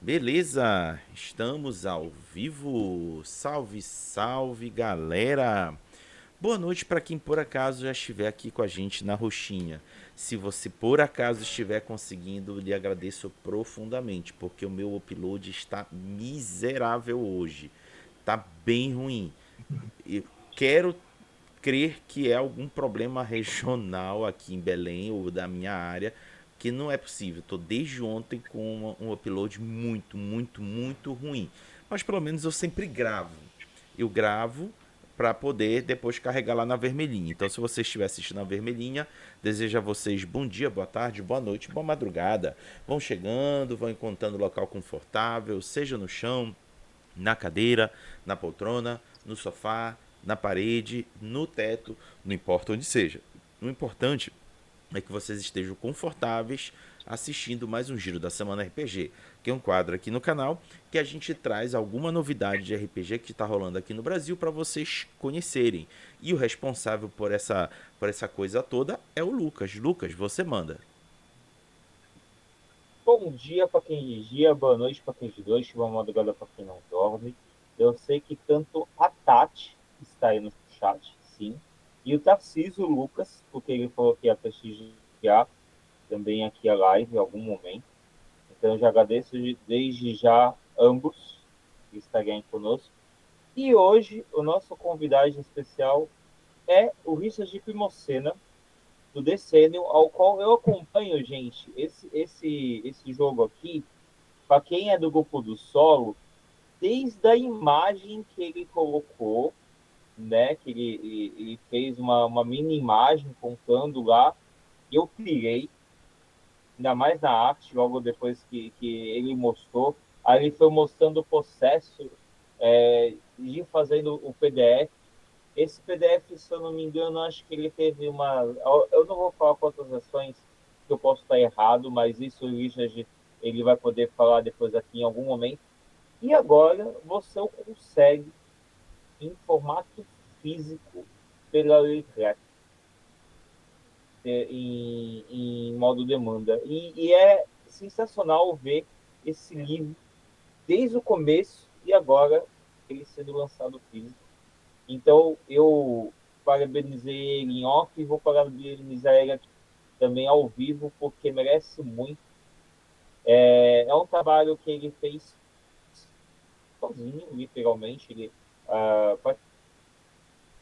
Beleza, estamos ao vivo. Salve, salve, galera. Boa noite para quem por acaso já estiver aqui com a gente na roxinha. Se você por acaso estiver conseguindo, lhe agradeço profundamente, porque o meu upload está miserável hoje. Tá bem ruim. Eu quero crer que é algum problema regional aqui em Belém ou da minha área, que não é possível. Estou desde ontem com um upload muito ruim. Mas pelo menos eu sempre gravo. Eu gravo para poder depois carregar lá na vermelhinha. Então, se você estiver assistindo na vermelhinha, desejo a vocês bom dia, boa tarde, boa noite, boa madrugada. Vão chegando, vão encontrando local confortável, seja no chão, na cadeira, na poltrona, no sofá, na parede, no teto, não importa onde seja. O importante é que vocês estejam confortáveis assistindo mais um Giro da Semana RPG, que é um quadro aqui no canal que a gente traz alguma novidade de RPG que está rolando aqui no Brasil para vocês conhecerem. E o responsável por essa coisa toda é o Lucas. Lucas, você manda. Bom dia para quem vigia, boa noite para quem de noite, boa madrugada para quem não dorme. Eu sei que tanto a Tati está aí no chat, sim, e o Tarcísio Lucas, porque ele falou que ia prestigiar também aqui a live em algum momento. Então eu já agradeço desde já ambos que estarem conosco. E hoje o nosso convidado especial é o Richard Primocena, do Decênio, ao qual eu acompanho, gente, esse jogo aqui, para quem é do grupo do solo, desde a imagem que ele colocou, né, que ele fez uma mini imagem contando lá, eu pirei, ainda mais na arte, logo depois que ele mostrou, aí ele foi mostrando o processo de fazendo o PDF. Esse PDF, se eu não me engano, acho que ele teve uma. Eu não vou falar quantas ações, que eu posso estar errado, mas isso o Richard ele vai poder falar depois aqui em algum momento. E agora você o consegue em formato físico pela Leclerc, em modo demanda. E é sensacional ver esse livro desde o começo e agora ele sendo lançado físico. Então, eu parabenizei ele em off e vou parabenizar ele aqui também ao vivo, porque merece muito. É um trabalho que ele fez sozinho, literalmente, ele,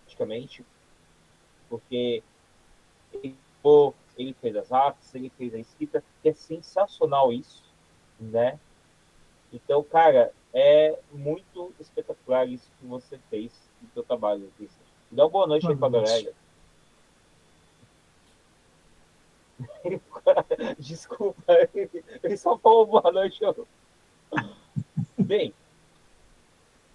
praticamente, porque ele, ele fez as artes, ele fez a escrita, que é sensacional isso, né? Então, cara, é muito espetacular isso que você fez no seu trabalho, Cristian. Dá uma boa noite Boa aí pra noite. galera. Desculpa, ele só falou boa noite. Bem,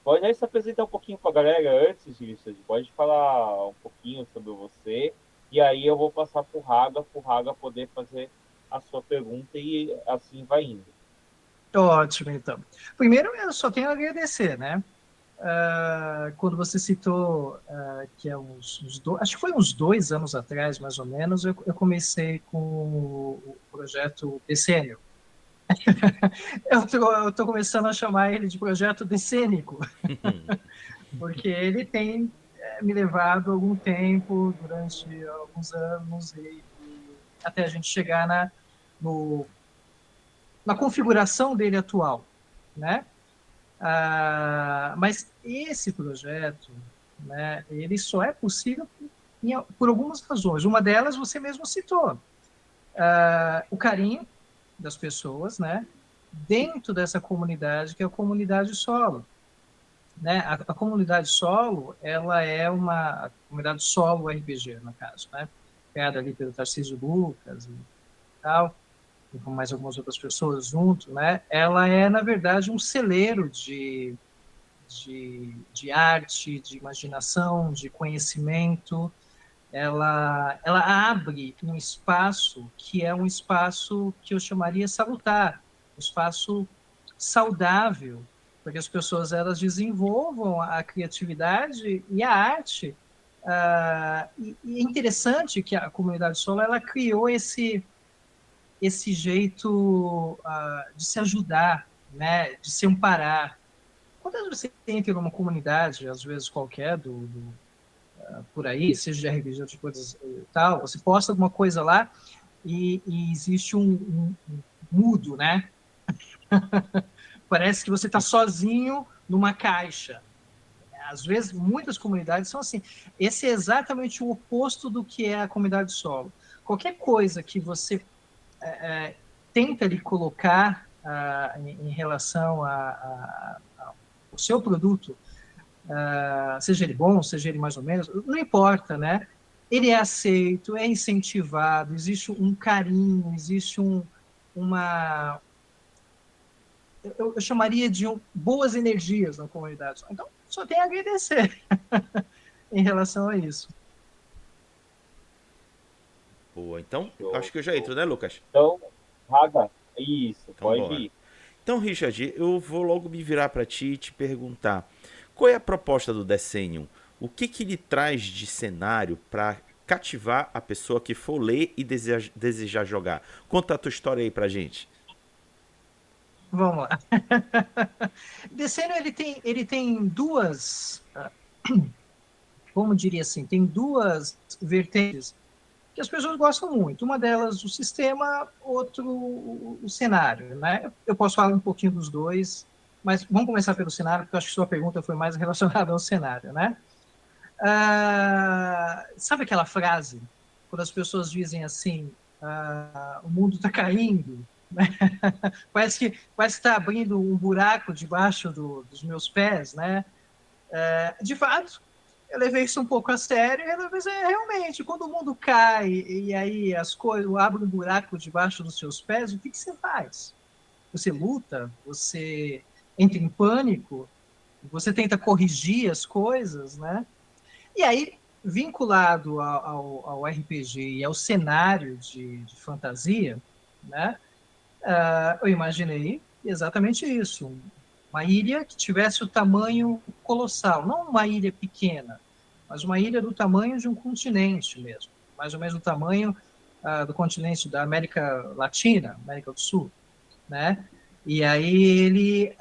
pode aí se apresentar um pouquinho para a galera antes disso. Pode falar um pouquinho sobre você. E aí eu vou passar para o Raga poder fazer a sua pergunta e assim vai indo. Ótimo, então. Primeiro, eu só tenho a agradecer, né? Quando você citou que é acho que foi uns 2 anos atrás, mais ou menos, eu comecei com o projeto Decênio. Eu tô começando a chamar ele de projeto decênico, porque ele tem me levado algum tempo, durante alguns anos, e até a gente chegar no, na configuração dele atual, né? Mas esse projeto, né, ele só é possível por algumas razões. Uma delas você mesmo citou, o carinho das pessoas, né, dentro dessa comunidade que é a comunidade solo, né? A comunidade solo, ela é a comunidade solo RPG, no caso, né, criada ali pelo Tarcísio Lucas e tal, e com mais algumas outras pessoas junto, né? Ela é, na verdade, um celeiro de arte, de imaginação, de conhecimento. Ela abre um espaço que é um espaço que eu chamaria salutar, um espaço saudável, para que as pessoas elas desenvolvam a criatividade e a arte. E é interessante que a comunidade solo ela criou esse jeito de se ajudar, né, de se amparar. Quando você entra numa comunidade, às vezes qualquer, por aí, seja de RPG ou de coisas e tal, você posta alguma coisa lá e existe um mudo, né? Parece que você está sozinho numa caixa. Às vezes, muitas comunidades são assim. Esse é exatamente o oposto do que é a comunidade solo. Qualquer coisa que você tenta lhe colocar em relação ao seu produto, seja ele bom, seja ele mais ou menos, não importa, né? Ele é aceito, é incentivado, existe um carinho, existe uma... Eu chamaria de boas energias na comunidade. Então, só tem a agradecer em relação a isso. Boa, então Show, acho que eu já show. entro, né, Lucas? Então, Raga, isso, Então pode bora. ir. Então, Richard, eu vou logo me virar para ti e te perguntar: qual é a proposta do Decennium? O que que ele traz de cenário para cativar a pessoa que for ler e desejar jogar? Conta a tua história aí pra gente. Vamos lá. Decênio, ele tem duas, como diria assim, tem duas vertentes que as pessoas gostam muito. Uma delas, o sistema, outro, o cenário, né? Eu posso falar um pouquinho dos dois, mas vamos começar pelo cenário, porque eu acho que sua pergunta foi mais relacionada ao cenário, né? Sabe aquela frase, quando as pessoas dizem assim, o mundo está caindo, né? Parece que está abrindo um buraco debaixo dos meus pés, né? De fato, eu levei isso um pouco a sério, mas realmente, quando o mundo cai e aí as coisas abrem um buraco debaixo dos seus pés, o que você faz? Você luta? Você entra em pânico? Você tenta corrigir as coisas, né? E aí, vinculado ao RPG e ao cenário de fantasia, né? Eu imaginei exatamente isso. Uma ilha que tivesse o tamanho colossal, não uma ilha pequena, mas uma ilha do tamanho de um continente mesmo, mais ou menos do tamanho do continente da América Latina, América do Sul, né? E aí ele,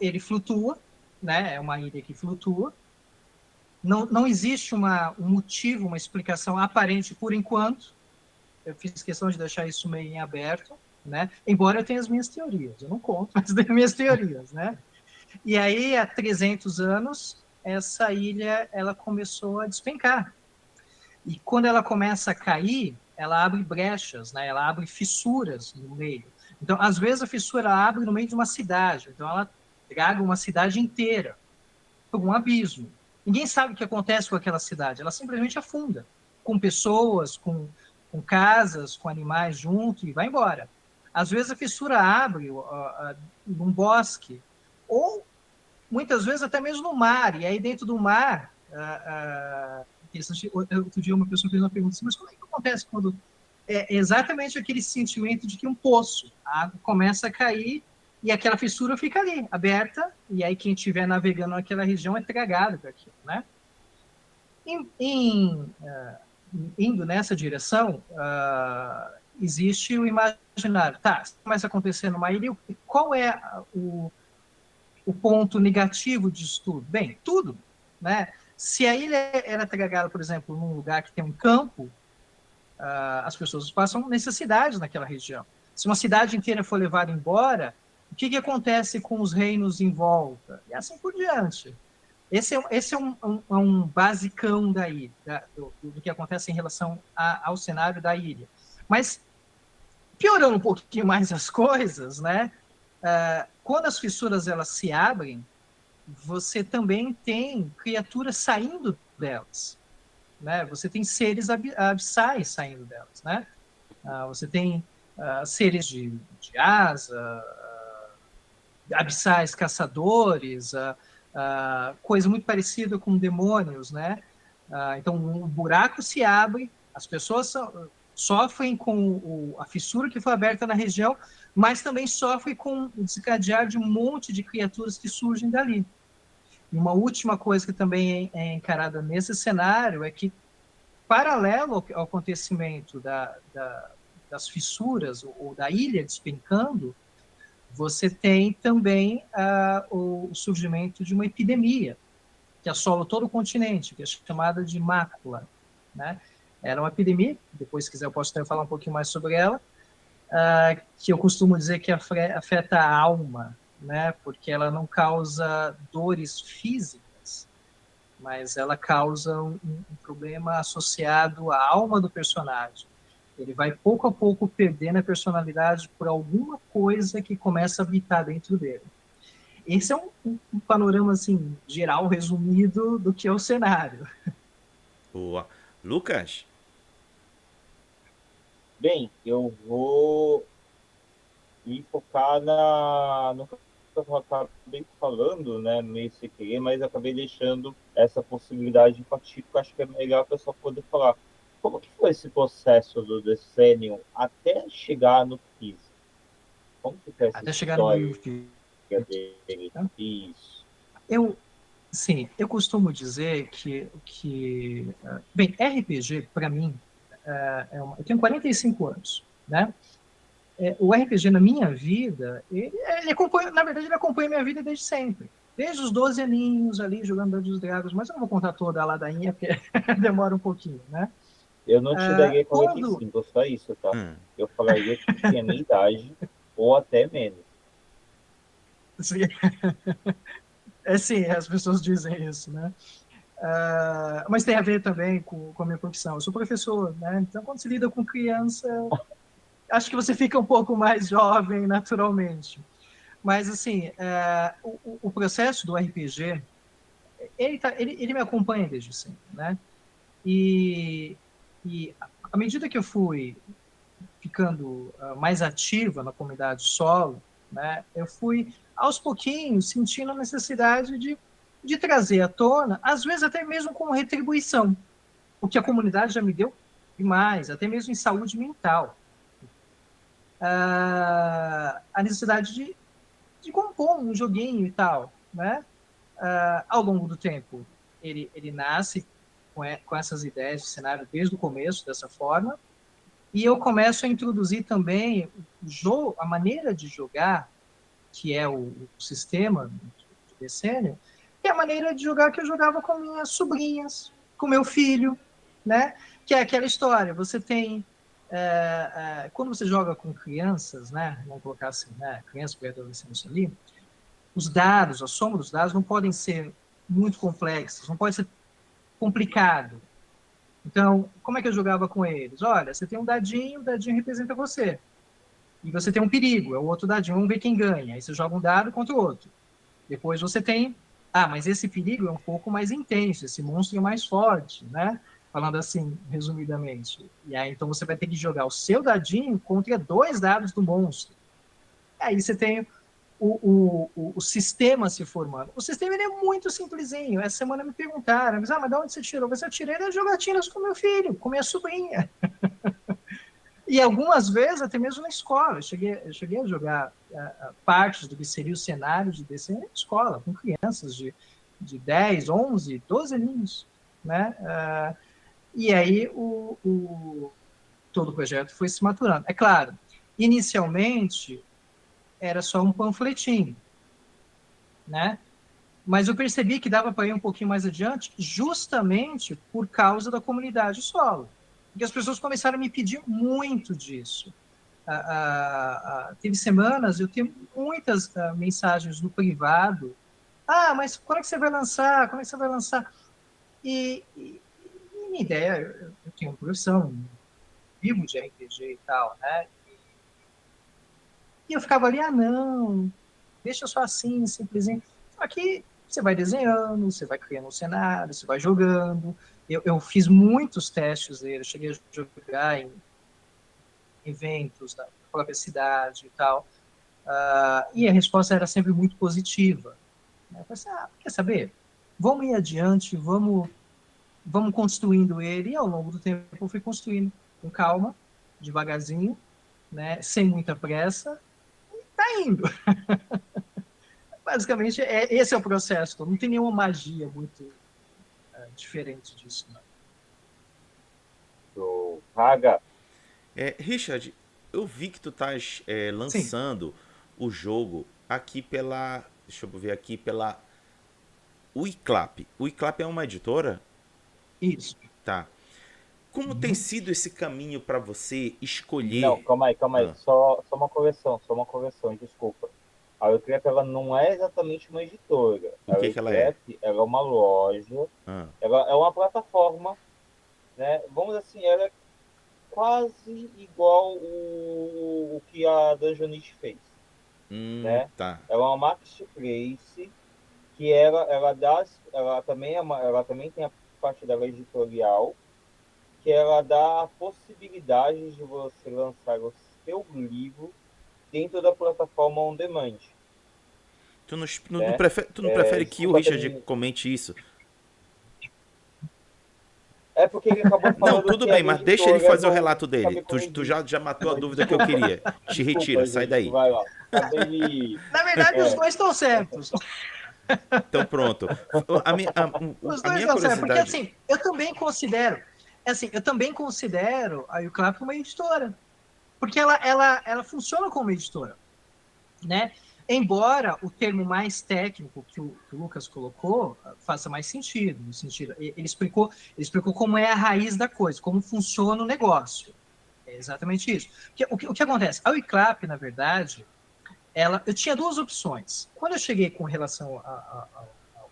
ele flutua, né? É uma ilha que flutua. Não existe um motivo, uma explicação aparente por enquanto. Eu fiz questão de deixar isso meio em aberto, né? Embora eu tenha as minhas teorias, eu não conto, mas tenho minhas teorias, né? E aí, há 300 anos, essa ilha ela começou a despencar. E quando ela começa a cair, ela abre brechas, né? Ela abre fissuras no meio. Então, às vezes, a fissura abre no meio de uma cidade. Então, ela traga uma cidade inteira por um abismo. Ninguém sabe o que acontece com aquela cidade. Ela simplesmente afunda, com pessoas, com casas, com animais junto e vai embora. Às vezes a fissura abre num bosque, ou muitas vezes até mesmo no mar, e aí dentro do mar, outro dia uma pessoa fez uma pergunta assim, mas como é que acontece quando é exatamente aquele sentimento de que um poço, a água começa a cair e aquela fissura fica ali, aberta, e aí quem estiver navegando naquela região é tragado por aquilo, né? Indo nessa direção, existe o imaginário. Tá, começa a acontecer numa ilha, qual é o ponto negativo disso tudo? Bem, tudo, né? Se a ilha era tragada, por exemplo, num lugar que tem um campo, as pessoas passam necessidades naquela região. Se uma cidade inteira for levada embora, o que acontece com os reinos em volta? E assim por diante. Esse é um basicão da ilha, do que acontece em relação ao cenário da ilha. Mas, piorando um pouquinho mais as coisas, né? Quando as fissuras elas se abrem, você também tem criaturas saindo delas, né? Você tem seres abissais saindo delas, né? Você tem seres de asa, abissais caçadores, coisa muito parecida com demônios, né? Então, um buraco se abre, as pessoas sofrem com a fissura que foi aberta na região, mas também sofrem com o desencadear de um monte de criaturas que surgem dali. E uma última coisa que também é encarada nesse cenário é que, paralelo ao acontecimento das fissuras ou da ilha despencando, você tem também o surgimento de uma epidemia que assola todo o continente, que é chamada de mácula, né? Era uma epidemia, depois, se quiser, eu posso até falar um pouquinho mais sobre ela, que eu costumo dizer que afeta a alma, né? Porque ela não causa dores físicas, mas ela causa um problema associado à alma do personagem. Ele vai pouco a pouco perdendo a personalidade por alguma coisa que começa a habitar dentro dele. Esse é um panorama assim geral, resumido do que é o cenário. Boa. Lucas? Bem, eu vou me focar no que eu acabei falando, né, no ICQ, mas acabei deixando essa possibilidade de partir, porque eu acho que é melhor a pessoa poder falar. Como que foi esse processo do Decennium até chegar no físico? Como que foi essa Até chegar no história Yuffie. dele? Né? Isso. Eu, sim, eu costumo dizer bem, RPG, para mim, eu tenho 45 anos, né? O RPG na minha vida, ele acompanha, na verdade, ele acompanha a minha vida desde sempre. Desde os 12 aninhos ali, jogando Dungeons Dragons, mas eu não vou contar toda a ladainha, porque demora um pouquinho, né? Eu não te daria Quando... 45, só isso, tá? Hum. Eu falaria que tinha minha idade, ou até menos. Sim, sim, as pessoas dizem isso, né? Mas tem a ver também com a minha profissão. Eu sou professor, né? Então, quando se lida com criança, acho que você fica um pouco mais jovem naturalmente. Mas, assim, o processo do RPG, ele me acompanha desde sempre, né? E, e à medida que eu fui ficando mais ativa na comunidade solo, né, eu fui, aos pouquinhos, sentindo a necessidade de trazer à tona, às vezes até mesmo como retribuição, o que a comunidade já me deu demais, até mesmo em saúde mental. A necessidade de compor um joguinho e tal, né? Ao longo do tempo, ele nasce com essas ideias de cenário desde o começo, dessa forma, e eu começo a introduzir também a maneira de jogar, que é o sistema de decênio, que é a maneira de jogar que eu jogava com minhas sobrinhas, com meu filho, né? Que é aquela história, você tem... quando você joga com crianças, né? Vamos colocar assim, né? Crianças e adolescentes ali, os dados, a soma dos dados não podem ser muito complexos, não pode ser complicado. Então, como é que eu jogava com eles? Olha, você tem um dadinho, o dadinho representa você. E você tem um perigo, é o outro dadinho, vamos ver quem ganha. Aí você joga um dado contra o outro. Depois você tem, mas esse perigo é um pouco mais intenso, esse monstro é mais forte, né? Falando assim, resumidamente. E aí, então, você vai ter que jogar o seu dadinho contra 2 dados do monstro. Aí você tem o sistema se formando. O sistema ele é muito simplesinho. Essa semana me perguntaram, mas de onde você tirou? Eu tirei das jogatinas com meu filho, com minha sobrinha. E algumas vezes, até mesmo na escola. Eu cheguei a jogar partes do que seria o cenário de desenho na escola, com crianças de 10, 11, 12 aninhos. Né? E aí todo o projeto foi se maturando. É claro, inicialmente era só um panfletinho, né? Mas eu percebi que dava para ir um pouquinho mais adiante, justamente por causa da comunidade solo. Porque as pessoas começaram a me pedir muito disso. Teve semanas, eu tenho muitas mensagens no privado. Mas quando é que você vai lançar? Quando é que você vai lançar? E minha ideia, eu tenho uma profissão, vivo de RPG e tal, né? E eu ficava ali, não, deixa só assim, simplesinho. Só que você vai desenhando, você vai criando um cenário, você vai jogando. Eu fiz muitos testes dele, cheguei a jogar em eventos da própria cidade e tal. E a resposta era sempre muito positiva. Eu falei assim, quer saber? Vamos ir adiante, vamos construindo ele. E ao longo do tempo eu fui construindo com calma, devagarzinho, né, sem muita pressa, e tá indo. Basicamente, esse é o processo. Não tem nenhuma magia muito diferente disso. Não. Raga, Richard, eu vi que tu estás Sim. lançando o jogo aqui pela... Deixa eu ver aqui, pela Uiclap. Uiclap é uma editora? Isso. Tá. Como tem sido esse caminho para você Não, escolher... calma aí. Ah, Só uma correção, desculpa. A Wiclap, ela não é exatamente uma editora. o A que ela é? Wiclap, ela é uma loja, Ah, ela é uma plataforma, né? Vamos dizer assim, ela é quase igual o que a Dungeonist fez, né? tá. Ela é uma marketplace que ela também tem a parte dela editorial, que ela dá a possibilidade de você lançar o seu livro dentro da plataforma on demand, né? Tu não prefere que o Desculpa Richard ter... comente isso? É porque ele acabou Não, falando tudo que a bem, mas deixa ele editora fazer o não relato dele. sabe Tu corrigir. já matou a Mas dúvida que eu queria. Te retira, desculpa, sai gente, daí. vai lá. Acabei. Na verdade, os É, dois estão certos. Então pronto. A minha, a, Os a dois minha estão certos. Porque, curiosidade... assim, eu também considero a Uclap uma editora. Porque ela funciona como editora, né? Embora o termo mais técnico que o Lucas colocou faça mais sentido, no sentido, ele explicou como é a raiz da coisa, como funciona o negócio. É exatamente isso. O que acontece? A Uclap, na verdade, eu tinha duas opções. Quando eu cheguei com relação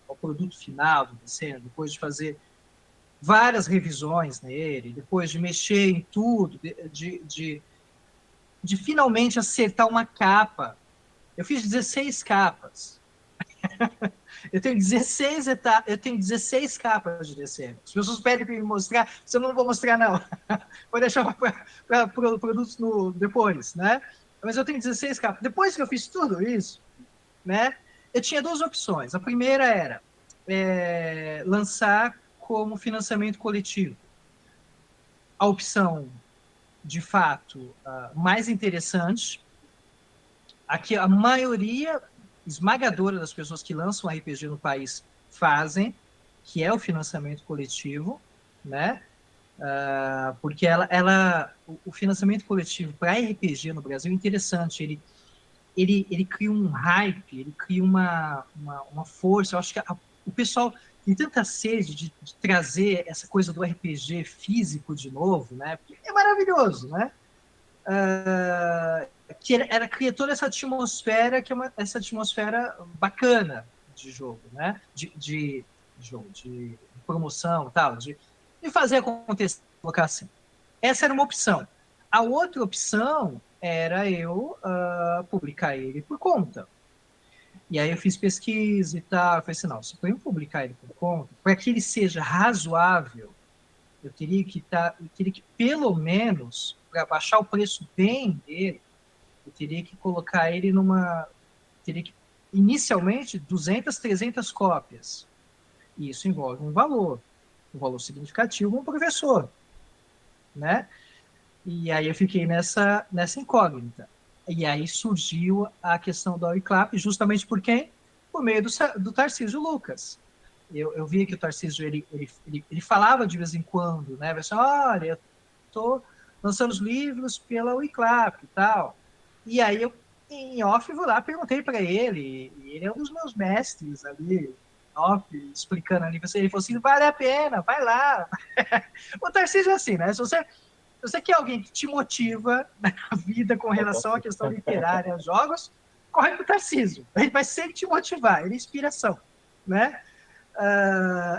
ao produto final do desenho, depois de fazer várias revisões nele, depois de mexer em tudo, de finalmente acertar uma capa. Eu fiz 16 capas. Eu tenho 16 etapas, eu tenho 16 capas de desenho. As pessoas pedem para me mostrar, eu não vou mostrar, não. Vou deixar para produtos depois, né? Mas eu tenho 16 capas. Depois que eu fiz tudo isso, né? Eu tinha duas opções. A primeira era lançar como financiamento coletivo. A opção, de fato, mais interessante, a que a maioria esmagadora das pessoas que lançam RPG no país fazem, que é o financiamento coletivo, né? Porque o financiamento coletivo para RPG no Brasil é interessante. Ele cria um hype, ele cria uma força. Eu acho que o pessoal tem tanta sede de trazer essa coisa do RPG físico de novo, né? Porque é maravilhoso, né? Que ela cria toda essa atmosfera, que é essa atmosfera bacana de jogo, né? De jogo, de promoção, tal, de fazer acontecer, colocar assim. Essa era uma opção. A outra opção era eu publicar ele por conta. E aí eu fiz pesquisa e tal, eu falei assim, não, se eu publicar ele por conta, para que ele seja razoável, eu teria que pelo menos, para baixar o preço bem dele, eu teria que colocar ele teria que, inicialmente, 200, 300 cópias. E isso envolve um valor significativo para um professor, né? E aí eu fiquei nessa incógnita. E aí surgiu a questão da Uiclap, justamente por quem? Por meio do Tarcísio Lucas. Eu via que o Tarcísio, ele falava de vez em quando, né? Assim, olha, eu estou lançando os livros pela Uiclap e tal. E aí eu, em off, vou lá, perguntei para ele, e ele é um dos meus mestres ali, off, explicando ali, ele falou assim, vale a pena, vai lá. O Tarcísio é assim, né? Se você quer alguém que te motiva na vida com relação à questão literária, aos jogos, corre para o Tarcísio. Ele vai sempre te motivar, ele é inspiração, né?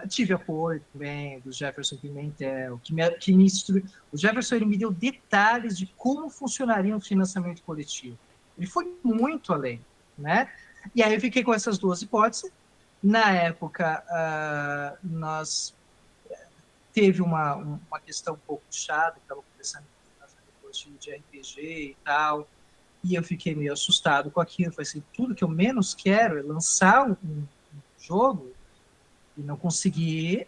Tive apoio também do Jefferson Pimentel, que me instruiu. O Jefferson, ele me deu detalhes de como funcionaria um financiamento coletivo. Ele foi muito além, né? E aí eu fiquei com essas duas hipóteses. Na época, nós teve uma questão um pouco chata, que estava começando a fazer curso de RPG e tal, e eu fiquei meio assustado com aquilo. Falei assim, tudo que eu menos quero é lançar um jogo e não conseguir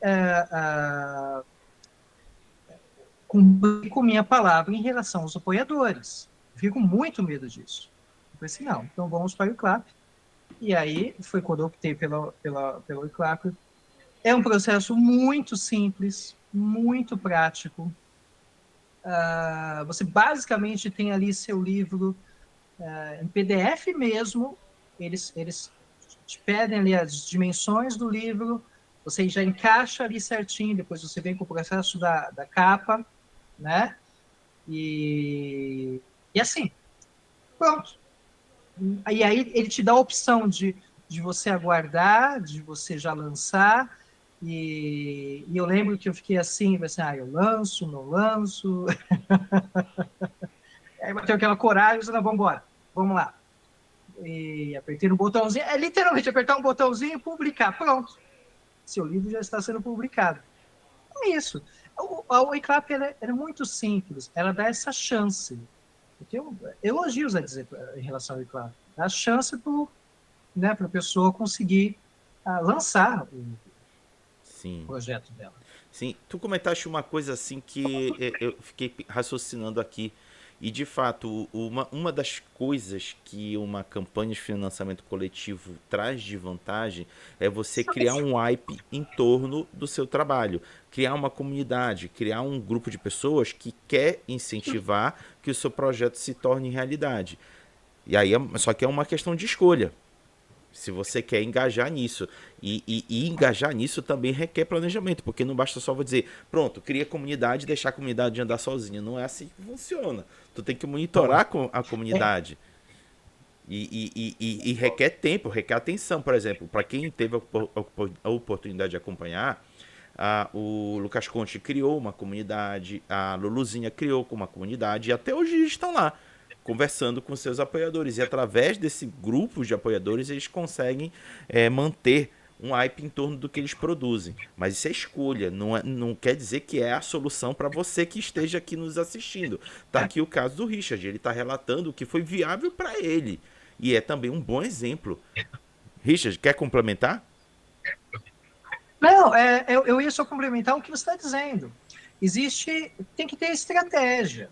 cumprir com minha palavra em relação aos apoiadores. Eu fico com muito medo disso. Eu falei assim, não, então vamos para o Uiclap. E aí foi quando eu optei pela Uiclap. É um processo muito simples, muito prático. Você basicamente tem ali seu livro em PDF mesmo, eles te pedem ali as dimensões do livro, você já encaixa ali certinho, depois você vem com o processo da capa, né? E assim, pronto. E aí ele te dá a opção de você aguardar, de você já lançar. E eu lembro que eu fiquei assim, eu lanço, não lanço. Aí bateu aquela coragem, não, vamos embora, vamos lá. E apertei no botãozinho, é literalmente apertar um botãozinho e publicar, pronto. Seu livro já está sendo publicado. É isso. A Wake ela é muito simples, ela dá essa chance. Eu tenho elogios a dizer em relação ao Wake, dá a chance para a pessoa conseguir lançar o Sim. projeto dela. Sim, tu comentaste uma coisa assim que eu fiquei raciocinando aqui. E de fato, uma das coisas que uma campanha de financiamento coletivo traz de vantagem é você criar um hype em torno do seu trabalho, criar uma comunidade, criar um grupo de pessoas que quer incentivar que o seu projeto se torne realidade. E aí, só que é uma questão de escolha. Se você quer engajar nisso. E engajar nisso também requer planejamento, porque não basta só dizer, pronto, cria comunidade e deixar a comunidade andar sozinha. Não é assim que funciona. Tu tem que monitorar a comunidade. E requer tempo, requer atenção. Por exemplo, para quem teve a oportunidade de acompanhar, o Lucas Conte criou uma comunidade, a Luluzinha criou uma comunidade, e até hoje eles estão lá conversando com seus apoiadores. E através desse grupo de apoiadores, eles conseguem manter um hype em torno do que eles produzem. Mas isso é escolha, não quer dizer que é a solução para você que esteja aqui nos assistindo. Tá aqui o caso do Richard, ele está relatando o que foi viável para ele. E é também um bom exemplo. Richard, quer complementar? Não, eu ia só complementar o que você está dizendo. Tem que ter estratégia.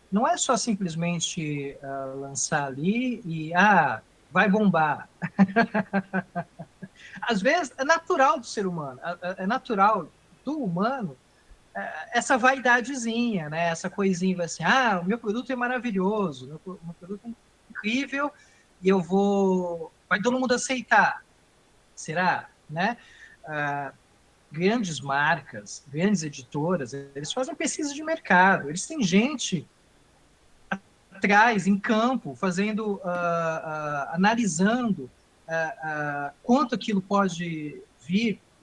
Não é só simplesmente lançar ali e vai bombar. Às vezes é natural do ser humano, é natural do humano essa vaidadezinha, né? Essa coisinha assim, o meu produto é maravilhoso, meu produto é incrível e vai todo mundo aceitar. Será, né? Grandes marcas, grandes editoras, eles fazem pesquisa de mercado, eles têm gente atrás, em campo, fazendo, analisando quanto aquilo pode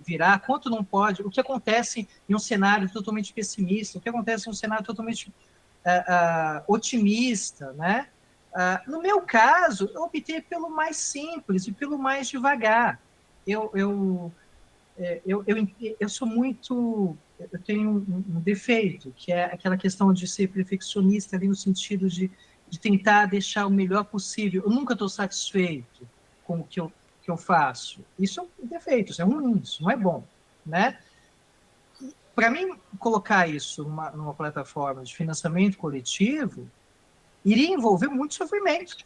virar, quanto não pode, o que acontece em um cenário totalmente pessimista, o que acontece em um cenário totalmente otimista, né? No meu caso, eu optei pelo mais simples e pelo mais devagar. Eu sou muito. Eu tenho um defeito, que é aquela questão de ser perfeccionista ali no sentido de tentar deixar o melhor possível. Eu nunca estou satisfeito com o que eu faço. Isso é um defeito, isso é ruim, isso não é bom, né? Para mim, colocar isso numa plataforma de financiamento coletivo iria envolver muito sofrimento.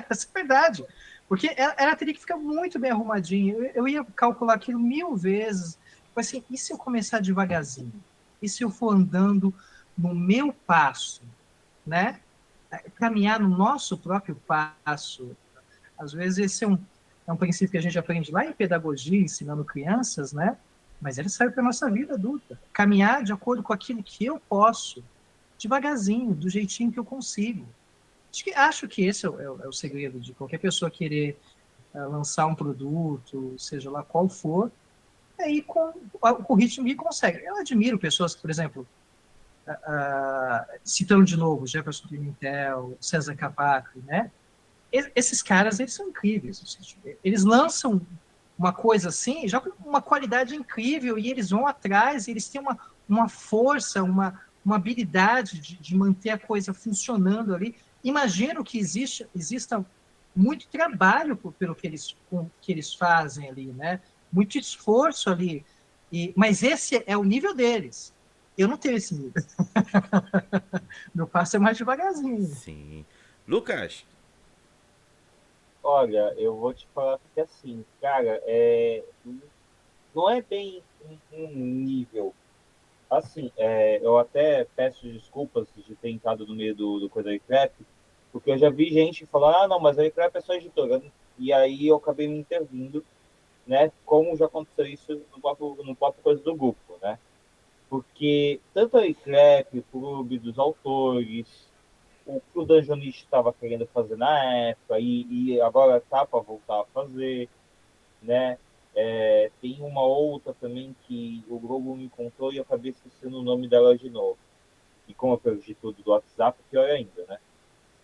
Essa é verdade. Porque ela teria que ficar muito bem arrumadinha. Eu ia calcular aquilo 1000 vezes. Assim, e se eu começar devagarzinho? E se eu for andando no meu passo? Né? Caminhar no nosso próprio passo. Às vezes esse é um princípio que a gente aprende lá em pedagogia, ensinando crianças, né? Mas ele serve para a nossa vida adulta. Caminhar de acordo com aquilo que eu posso, devagarzinho, do jeitinho que eu consigo. Acho que esse é o segredo de qualquer pessoa querer lançar um produto, seja lá qual for, aí com o ritmo que consegue. Eu admiro pessoas que, por exemplo, citando de novo Jefferson Pimentel, César Capaco, né? Esses caras, eles são incríveis. Eles lançam uma coisa assim, já com uma qualidade incrível, e eles vão atrás, e eles têm uma força, uma habilidade de manter a coisa funcionando ali. Imagino que exista muito trabalho pelo que eles fazem ali, né? Muito esforço ali. Mas esse é o nível deles. Eu não tenho esse nível. Meu passo é mais devagarzinho. Sim. Lucas, Olha, eu vou te falar que assim, cara, não é bem um nível. Assim, eu até peço desculpas de ter entrado no meio do Coisa de Crap, Porque eu já vi gente falar, não, mas a Eclap é só editora. E aí eu acabei me intervindo, né? Como já aconteceu isso no próprio coisa do grupo, né? Porque tanto a Eclap, o Clube dos Autores, o que o Dungeonist estava querendo fazer na época e agora tá para voltar a fazer, né? Tem uma outra também que o Globo me contou e eu acabei esquecendo o nome dela de novo. E como eu perdi tudo do WhatsApp, pior ainda, né?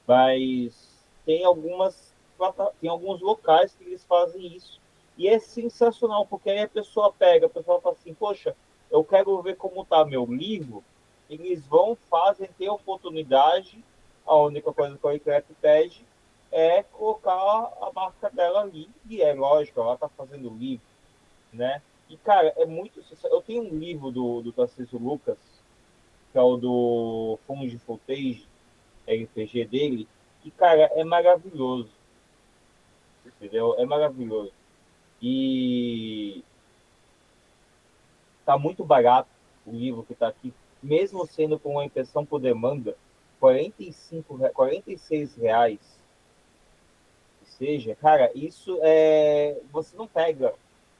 Mas tem alguns locais que eles fazem isso. E é sensacional, porque aí a pessoa pega, a pessoa fala assim, poxa, eu quero ver como tá meu livro. Eles vão, fazem, ter a oportunidade. A única coisa que a Icrep pede é colocar a marca dela ali. E é lógico, ela tá fazendo o livro, né? E, cara, é muito. Eu tenho um livro do Tarcísio Lucas, que é o do Fundo de Footage, RPG dele, e, cara, é maravilhoso, entendeu? É maravilhoso. E tá muito barato o livro que tá aqui, mesmo sendo com uma impressão por demanda, 46 reais, que seja, cara, isso você não pega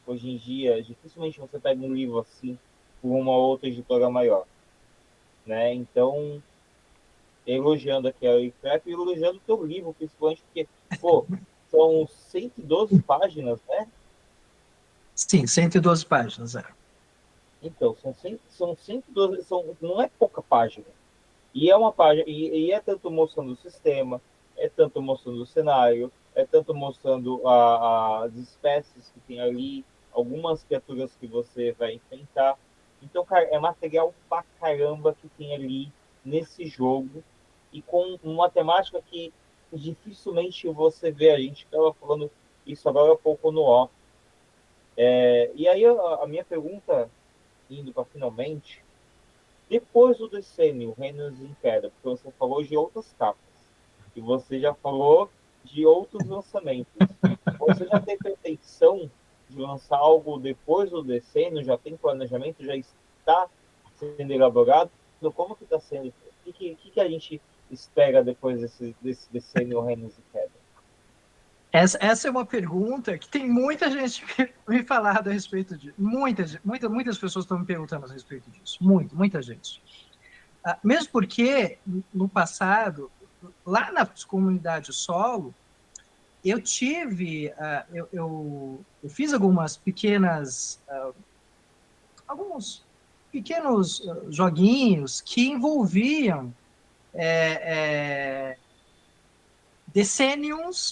hoje em dia, dificilmente você pega um livro assim por uma outra editora maior, né? Então, elogiando aqui a Icrap e elogiando o teu livro, principalmente porque, pô, são 112 páginas, né? Sim, 112 páginas. É. Então, são 112, não é pouca página. E é uma página, e é tanto mostrando o sistema, é tanto mostrando o cenário, é tanto mostrando as espécies que tem ali, algumas criaturas que você vai enfrentar. Então, cara, é material pra caramba que tem ali nesse jogo, e com uma temática que dificilmente você vê. A gente estava falando isso agora há pouco no off. E aí a minha pergunta, indo para finalmente, depois do decênio, Reinos em Queda, porque você falou de outras capas, e você já falou de outros lançamentos. Você já tem pretensão de lançar algo depois do decênio? Já tem planejamento? Já está sendo elaborado? Como que está sendo? O que a gente espera depois desse decênio, Reinos em Queda? Essa é uma pergunta que tem muita gente me falado a respeito disso. Muitas pessoas estão me perguntando a respeito disso. Muita gente. Mesmo porque, no passado, lá na comunidade solo, eu tive, eu fiz alguns pequenos joguinhos que envolviam Decenniums,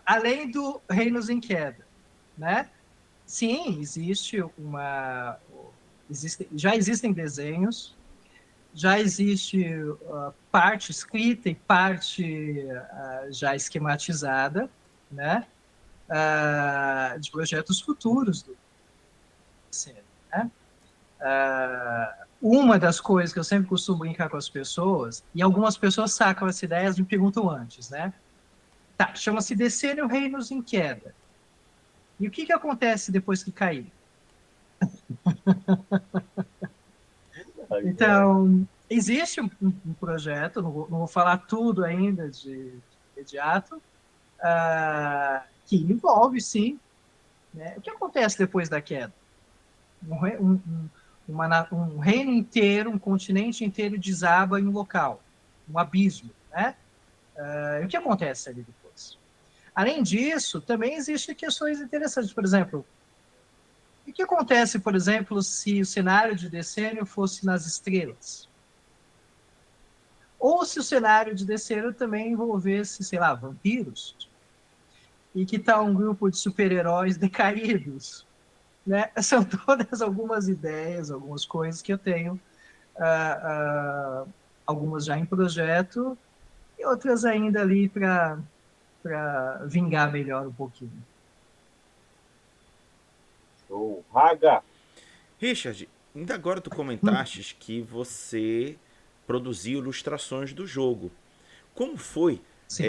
além do Reinos em Queda, né? Sim, já existem desenhos, já existe parte escrita e parte já esquematizada, né? De projetos futuros do CN, né? Uma das coisas que eu sempre costumo brincar com as pessoas, e algumas pessoas sacam essa ideia e me perguntam antes, né? Tá, chama-se Decênio Reinos em Queda. E o que acontece depois que cair? Então, existe um projeto, não vou falar tudo ainda de imediato, que envolve, sim, né? O que acontece depois da queda? Um reino inteiro, um continente inteiro desaba em um local, um abismo, né? E o que acontece ali depois? Além disso, também existem questões interessantes. Por exemplo, o que acontece, por exemplo, se o cenário de Decênio fosse nas estrelas? Ou se o cenário de Decênio também envolvesse, sei lá, vampiros? E que tal um grupo de super-heróis decaídos? Né? São todas algumas ideias, algumas coisas que eu tenho, algumas já em projeto e outras ainda ali para vingar melhor um pouquinho. Show. Raga, Richard, ainda agora tu comentaste que você produziu ilustrações do jogo. Como foi? Sim.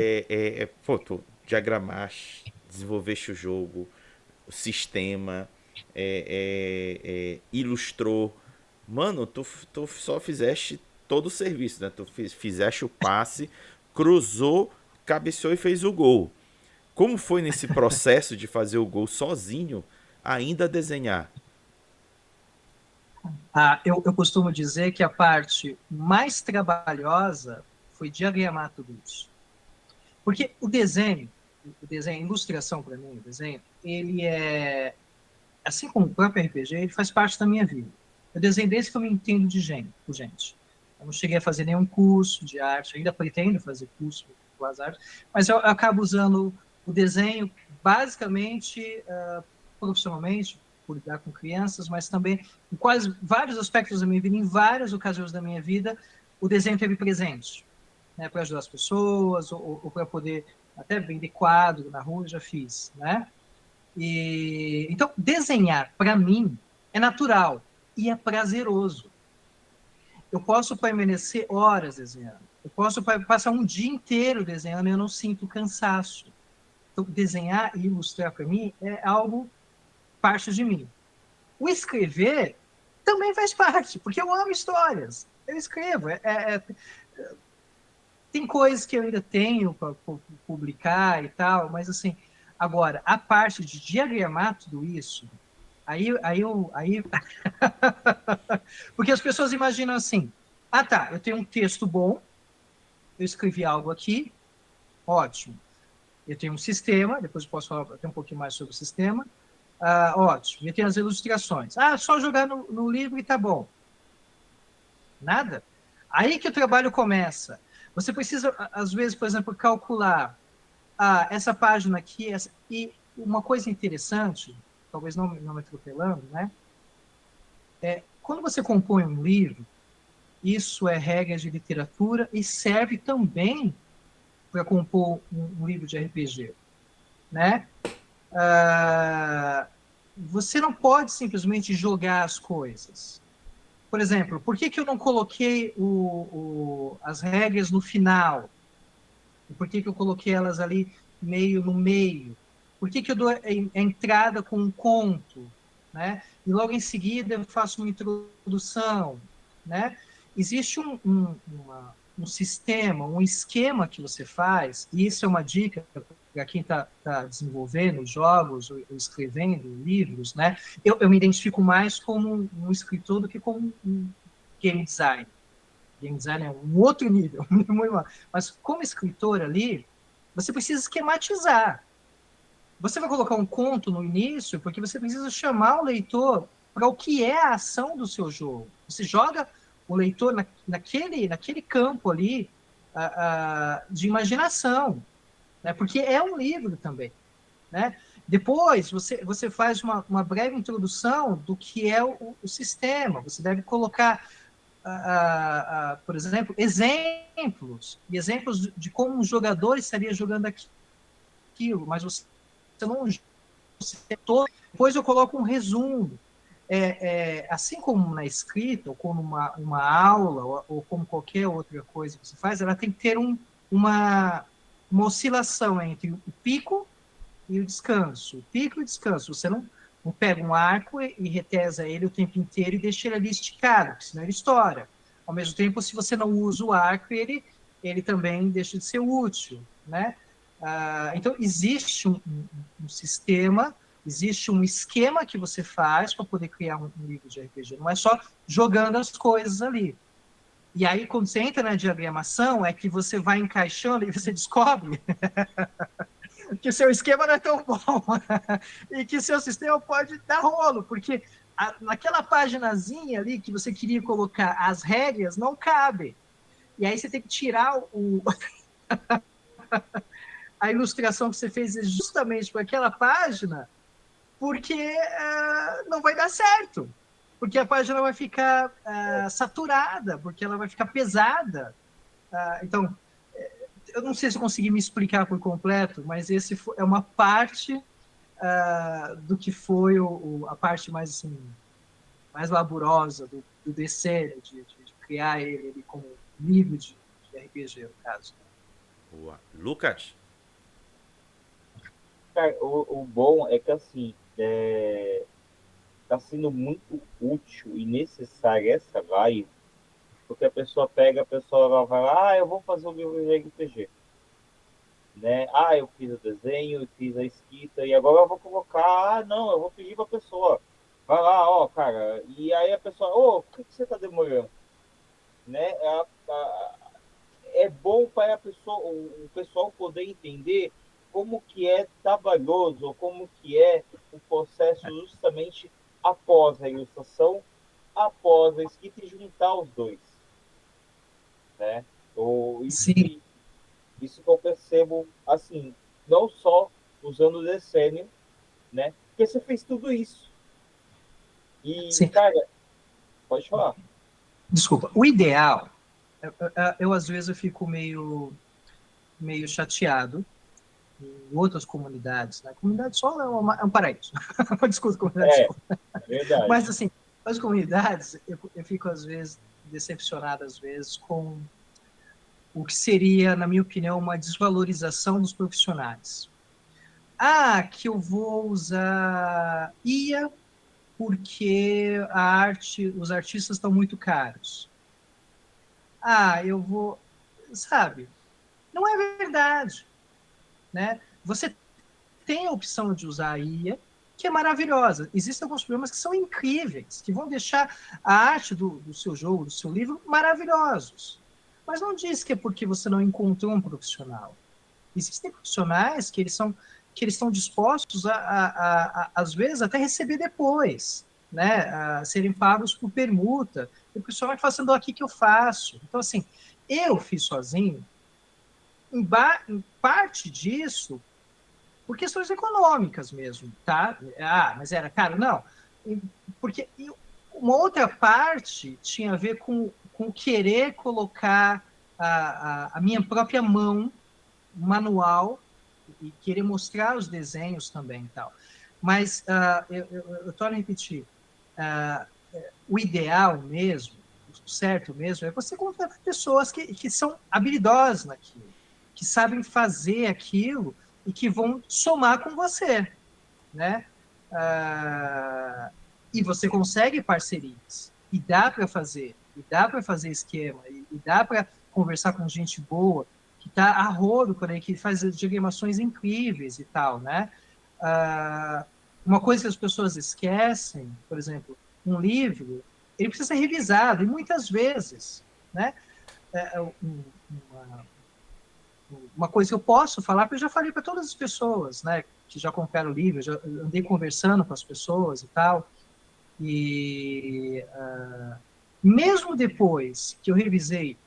Pô, tu diagramaste, desenvolveste o jogo, o sistema, ilustrou. Mano, tu só fizeste todo o serviço, né? Tu fizeste o passe, cruzou, cabeceou e fez o gol. Como foi nesse processo de fazer o gol sozinho, ainda desenhar? Eu costumo dizer que a parte mais trabalhosa foi diagramar tudo isso. Porque a ilustração para mim, o desenho, ele é, assim como o próprio RPG, ele faz parte da minha vida. Eu desenho desde que eu me entendo por gente. Eu não cheguei a fazer nenhum curso de arte, ainda pretendo fazer curso com as artes, mas eu acabo usando o desenho basicamente profissionalmente, por lidar com crianças, mas também em quase vários aspectos da minha vida, em várias ocasiões da minha vida, o desenho teve presente, né, para ajudar as pessoas, ou para poder até vender quadro na rua, eu já fiz, né? Então, desenhar, para mim, é natural e é prazeroso. Eu posso permanecer horas desenhando. Eu posso passar um dia inteiro desenhando e eu não sinto cansaço. Então, desenhar e ilustrar, para mim, é algo parte de mim. O escrever também faz parte, porque eu amo histórias. Eu escrevo. Tem coisas que eu ainda tenho para publicar e tal, mas assim, agora, a parte de diagramar tudo isso, aí porque as pessoas imaginam assim, tá, eu tenho um texto bom, eu escrevi algo aqui, ótimo. Eu tenho um sistema, depois eu posso falar até um pouquinho mais sobre o sistema, ótimo. Eu tenho as ilustrações. Só jogar no livro e tá bom. Nada. Aí que o trabalho começa. Você precisa, às vezes, por exemplo, calcular essa página aqui, e uma coisa interessante, talvez não me atropelando, né? Quando você compõe um livro, isso é regra de literatura e serve também para compor um livro de RPG, né? Você não pode simplesmente jogar as coisas. Por exemplo, por que eu não coloquei as regras no final? Por que eu coloquei elas ali meio no meio? Por que eu dou a entrada com um conto? Né? E logo em seguida eu faço uma introdução. Né? Existe um sistema, um esquema que você faz, e isso é uma dica para quem está desenvolvendo jogos ou escrevendo livros. Né? Eu me identifico mais como um escritor do que como um game designer. Game design é um outro nível, mas como escritor ali, você precisa esquematizar. Você vai colocar um conto no início porque você precisa chamar o leitor para o que é a ação do seu jogo. Você joga o leitor naquele campo ali de imaginação, né? Porque é um livro também. Né? Depois, você faz uma breve introdução do que é o sistema. Você deve colocar por exemplo, exemplos de como um jogador estaria jogando aquilo, mas você não depois eu coloco um resumo. Assim como na escrita, ou como uma aula, ou como qualquer outra coisa que você faz, ela tem que ter uma oscilação entre o pico e o descanso. O pico e o descanso. Você não pega um arco e retesa ele o tempo inteiro e deixa ele ali esticado, porque senão ele estoura. Ao mesmo tempo, se você não usa o arco, ele também deixa de ser útil, né? Então, existe um sistema, existe um esquema que você faz para poder criar um livro de RPG. Não é só jogando as coisas ali. E aí, quando você entra na diagramação, é que você vai encaixando e você descobre que seu esquema não é tão bom e que seu sistema pode dar rolo, porque naquela paginazinha ali que você queria colocar as regras, não cabe. E aí você tem que tirar a ilustração que você fez justamente para aquela página, porque não vai dar certo. Porque a página vai ficar saturada, porque ela vai ficar pesada. Então, eu não sei se eu consegui me explicar por completo, mas esse é uma parte do que foi a parte mais assim, mais laburosa do DC, de criar ele como livro de RPG, no caso. Boa. Lucas? Cara, o bom é que assim, tá sendo muito útil e necessária essa live, Porque a pessoa pega, a pessoa ela vai lá, eu vou fazer um livro de RPG. Né? Eu fiz o desenho, eu fiz a escrita, e agora eu vou colocar, não, eu vou pedir pra pessoa. Vai lá, ó, cara. E aí a pessoa, por que você tá demorando? Né? É bom para a pessoa, o pessoal poder entender como que é trabalhoso, ou como que é o processo justamente após a ilustração, após a escrita e juntar os dois, né? Ou Sim, isso que eu percebo, assim, não só usando o decênio, né? Porque você fez tudo isso. E, sim. cara, pode falar. Desculpa. O ideal, às vezes eu fico meio chateado em outras comunidades, né? Comunidade solo é um paraíso. Desculpa, comunidade É, solo. é verdade. Mas, assim, as comunidades, eu fico, às vezes, decepcionado, às vezes, com o que seria, na minha opinião, uma desvalorização dos profissionais. Que eu vou usar IA porque os artistas estão muito caros. Eu vou, sabe? Não é verdade, né? Você tem a opção de usar a IA, que é maravilhosa. Existem alguns programas que são incríveis, que vão deixar a arte do seu jogo, do seu livro, maravilhosos. Mas não diz que é porque você não encontrou um profissional. Existem profissionais que eles estão dispostos às vezes, até receber depois, né? A serem pagos por permuta. E o profissional vai fazendo aqui que eu faço. Então, assim, eu fiz sozinho, em parte disso, por questões econômicas mesmo, tá? Mas era caro? Não. Porque uma outra parte tinha a ver com querer colocar a minha própria mão manual e querer mostrar os desenhos também e tal. Mas eu torno a repetir, uh, o ideal mesmo, o certo mesmo, é você contratar pessoas que são habilidosas naquilo, que sabem fazer aquilo e que vão somar com você, né? E você consegue parcerias, e dá para fazer esquema, e dá para conversar com gente boa, que está a rodo por aí, que faz diagramações incríveis e tal, né? Uma coisa que as pessoas esquecem, por exemplo, um livro, ele precisa ser revisado, e muitas vezes, né? Uma, uma coisa que eu posso falar, porque eu já falei para todas as pessoas, né, que já compraram o livro, já andei conversando com as pessoas e tal, e mesmo depois que eu revisei,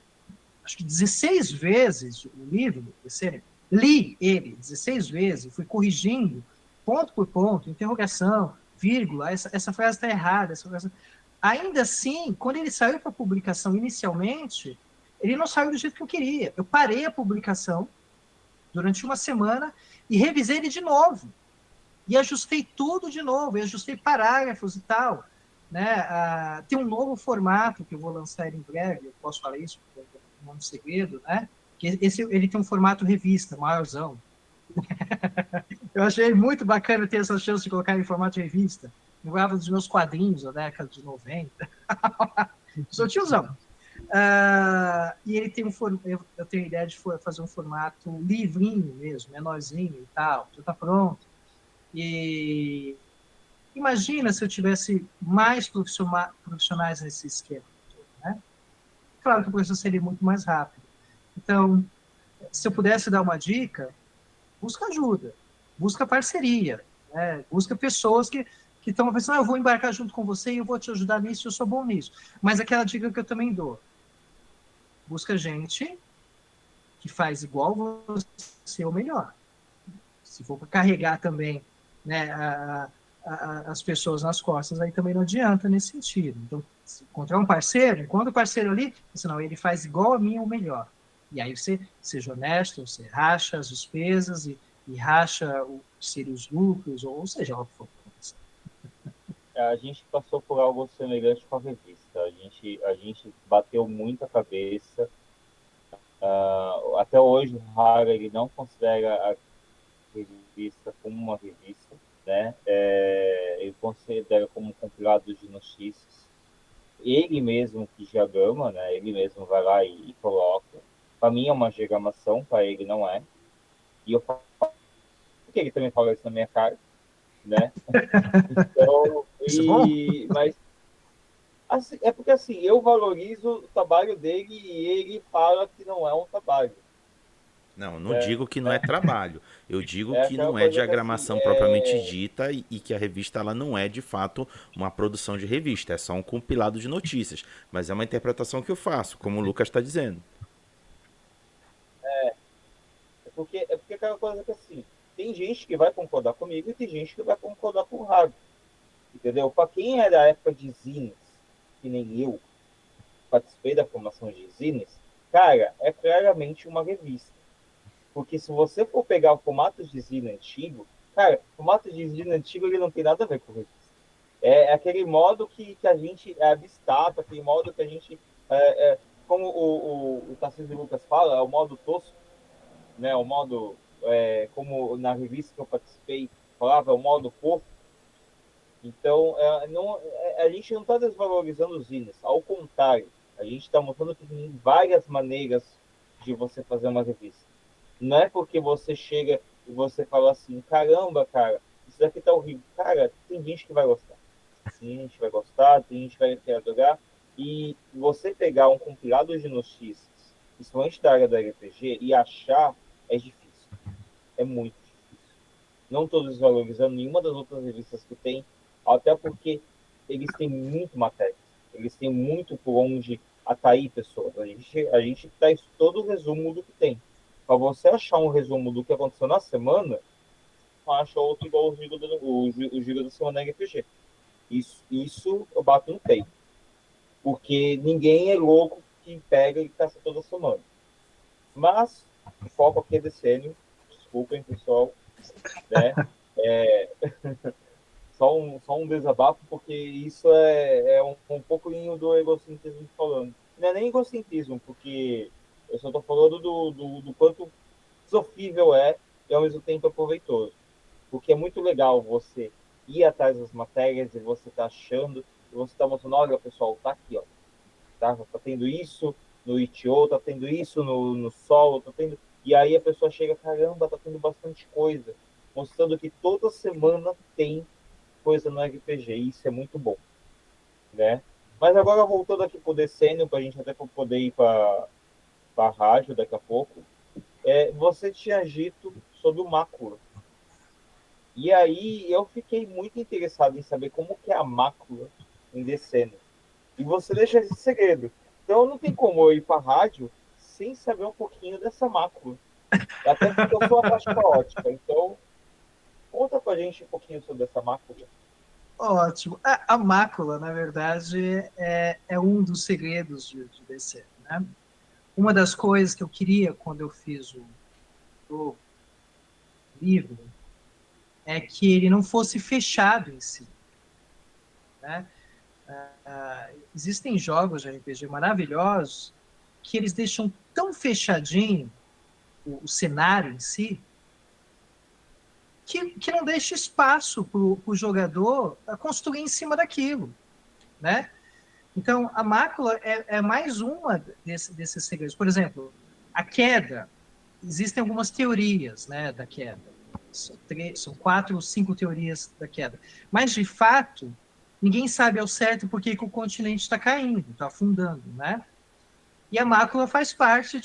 acho que 16 vezes o livro, li ele 16 vezes, fui corrigindo ponto por ponto, interrogação, vírgula, essa frase está errada, ainda assim, quando ele saiu para publicação inicialmente, ele não saiu do jeito que eu queria. Eu parei a publicação durante uma semana e revisei ele de novo. E ajustei tudo de novo, e ajustei parágrafos e tal. Né? Tem um novo formato que eu vou lançar em breve, eu posso falar isso, porque é um segredo, né? Que ele tem um formato revista, maiorzão. Eu achei muito bacana ter essa chance de colocar em formato de revista. Eu gravo dos meus quadrinhos da década de 90. Sou tiozão. E ele tem eu tenho a ideia de fazer um formato livrinho mesmo, menorzinho e tal, já está pronto. E imagina se eu tivesse mais profissionais nesse esquema, né? Claro que o processo seria muito mais rápido. Então, se eu pudesse dar uma dica, busca ajuda, busca parceria, né? Busca pessoas que estão pensando, eu vou embarcar junto com você e eu vou te ajudar nisso, eu sou bom nisso. Mas aquela dica que eu também dou, busca gente que faz igual você ou melhor. Se for para carregar também, né, as pessoas nas costas, aí também não adianta nesse sentido. Então, se encontrar um parceiro, enquanto o parceiro ali, senão ele faz igual a mim ou melhor. E aí você seja honesto, você racha as despesas e racha o que seriam os lucros, ou seja, o que for. A gente passou por algo semelhante com a revista. A gente bateu muita cabeça. Até hoje, o Hara ele não considera a revista como uma revista, né? Ele considera como um compilado de notícias. ele mesmo que diagrama, né? Ele mesmo vai lá e coloca. Para mim é uma diagramação, para ele não é. E eu falo que ele também fala isso na minha cara, né? Então, Isso é bom? mas assim, é porque assim, eu valorizo o trabalho dele e ele fala que não é um trabalho, Não, não né? digo que não é trabalho. Eu digo É que aquela não é coisa que assim, diagramação propriamente dita e que a revista ela não é de fato uma produção de revista, é só um compilado de notícias. Mas é uma interpretação que eu faço, como o Lucas está dizendo. é porque aquela coisa que assim, tem gente que vai concordar comigo e tem gente que vai concordar com o Rago, entendeu? Para quem é da época de zines, que nem eu, participei da formação de zines, cara, é claramente uma revista. Porque se você for pegar o formato de zine antigo, cara, o formato de zine antigo ele não tem nada a ver com revista. É aquele modo que a gente é abstrato, aquele modo que a gente, como o Tarcísio Lucas fala, é o modo tosco, né? O modo, como na revista que eu participei, falava, é o modo porco. Então, não, a gente não está desvalorizando os zines, ao contrário, a gente está mostrando que tem várias maneiras de você fazer uma revista. Não é porque você chega e você fala assim, caramba, cara, isso daqui tá horrível. Cara, tem gente que vai gostar. Tem gente que vai gostar, tem gente que vai adorar. E você pegar um compilado de notícias, principalmente da área do RPG, e achar é difícil. É muito difícil. Não estou desvalorizando nenhuma das outras revistas que tem, até porque eles têm muito matéria. Eles têm muito por onde atrair pessoas. A gente traz todo o resumo do que tem. Para você achar um resumo do que aconteceu na semana, não acha outro igual o Giga da Semana RPG. Isso eu bato no peito. Porque ninguém é louco que pega e caça toda semana. Mas o foco aqui é decênio. Desculpem, pessoal, né? É, só um desabafo, porque isso é um pouquinho do egocentrismo falando. Não é nem egocentrismo, porque eu só estou falando do quanto sofrível é e ao mesmo tempo é proveitoso. Porque é muito legal você ir atrás das matérias e você tá achando, e você tá mostrando, olha, pessoal, tá aqui, ó. Tá tendo isso no Itio, tá tendo isso no Sol, tá tendo. E aí a pessoa chega, caramba, tá tendo bastante coisa. Mostrando que toda semana tem coisa no RPG. E isso é muito bom, né? Mas agora voltando aqui pro Decênio, para a gente até poder ir para a rádio daqui a pouco, você tinha dito sobre o mácula. E aí eu fiquei muito interessado em saber como que é a mácula em Decênio. E você deixa esse segredo. Então não tem como eu ir para a rádio sem saber um pouquinho dessa mácula. Até porque eu sou a parte caótica. Então, conta pra gente um pouquinho sobre essa mácula. Ótimo. A mácula, na verdade, é um dos segredos de DC, né? Uma das coisas que eu queria quando eu fiz o livro é que ele não fosse fechado em si, né? Existem jogos de RPG maravilhosos que eles deixam tão fechadinho o cenário em si que não deixa espaço para o jogador construir em cima daquilo, né? Então, a mácula é mais uma desses segredos. Por exemplo, a queda. Existem algumas teorias, né, da queda. São 4 ou 5 teorias da queda. Mas, de fato, ninguém sabe ao certo por que o continente está caindo, está afundando, né? E a mácula faz parte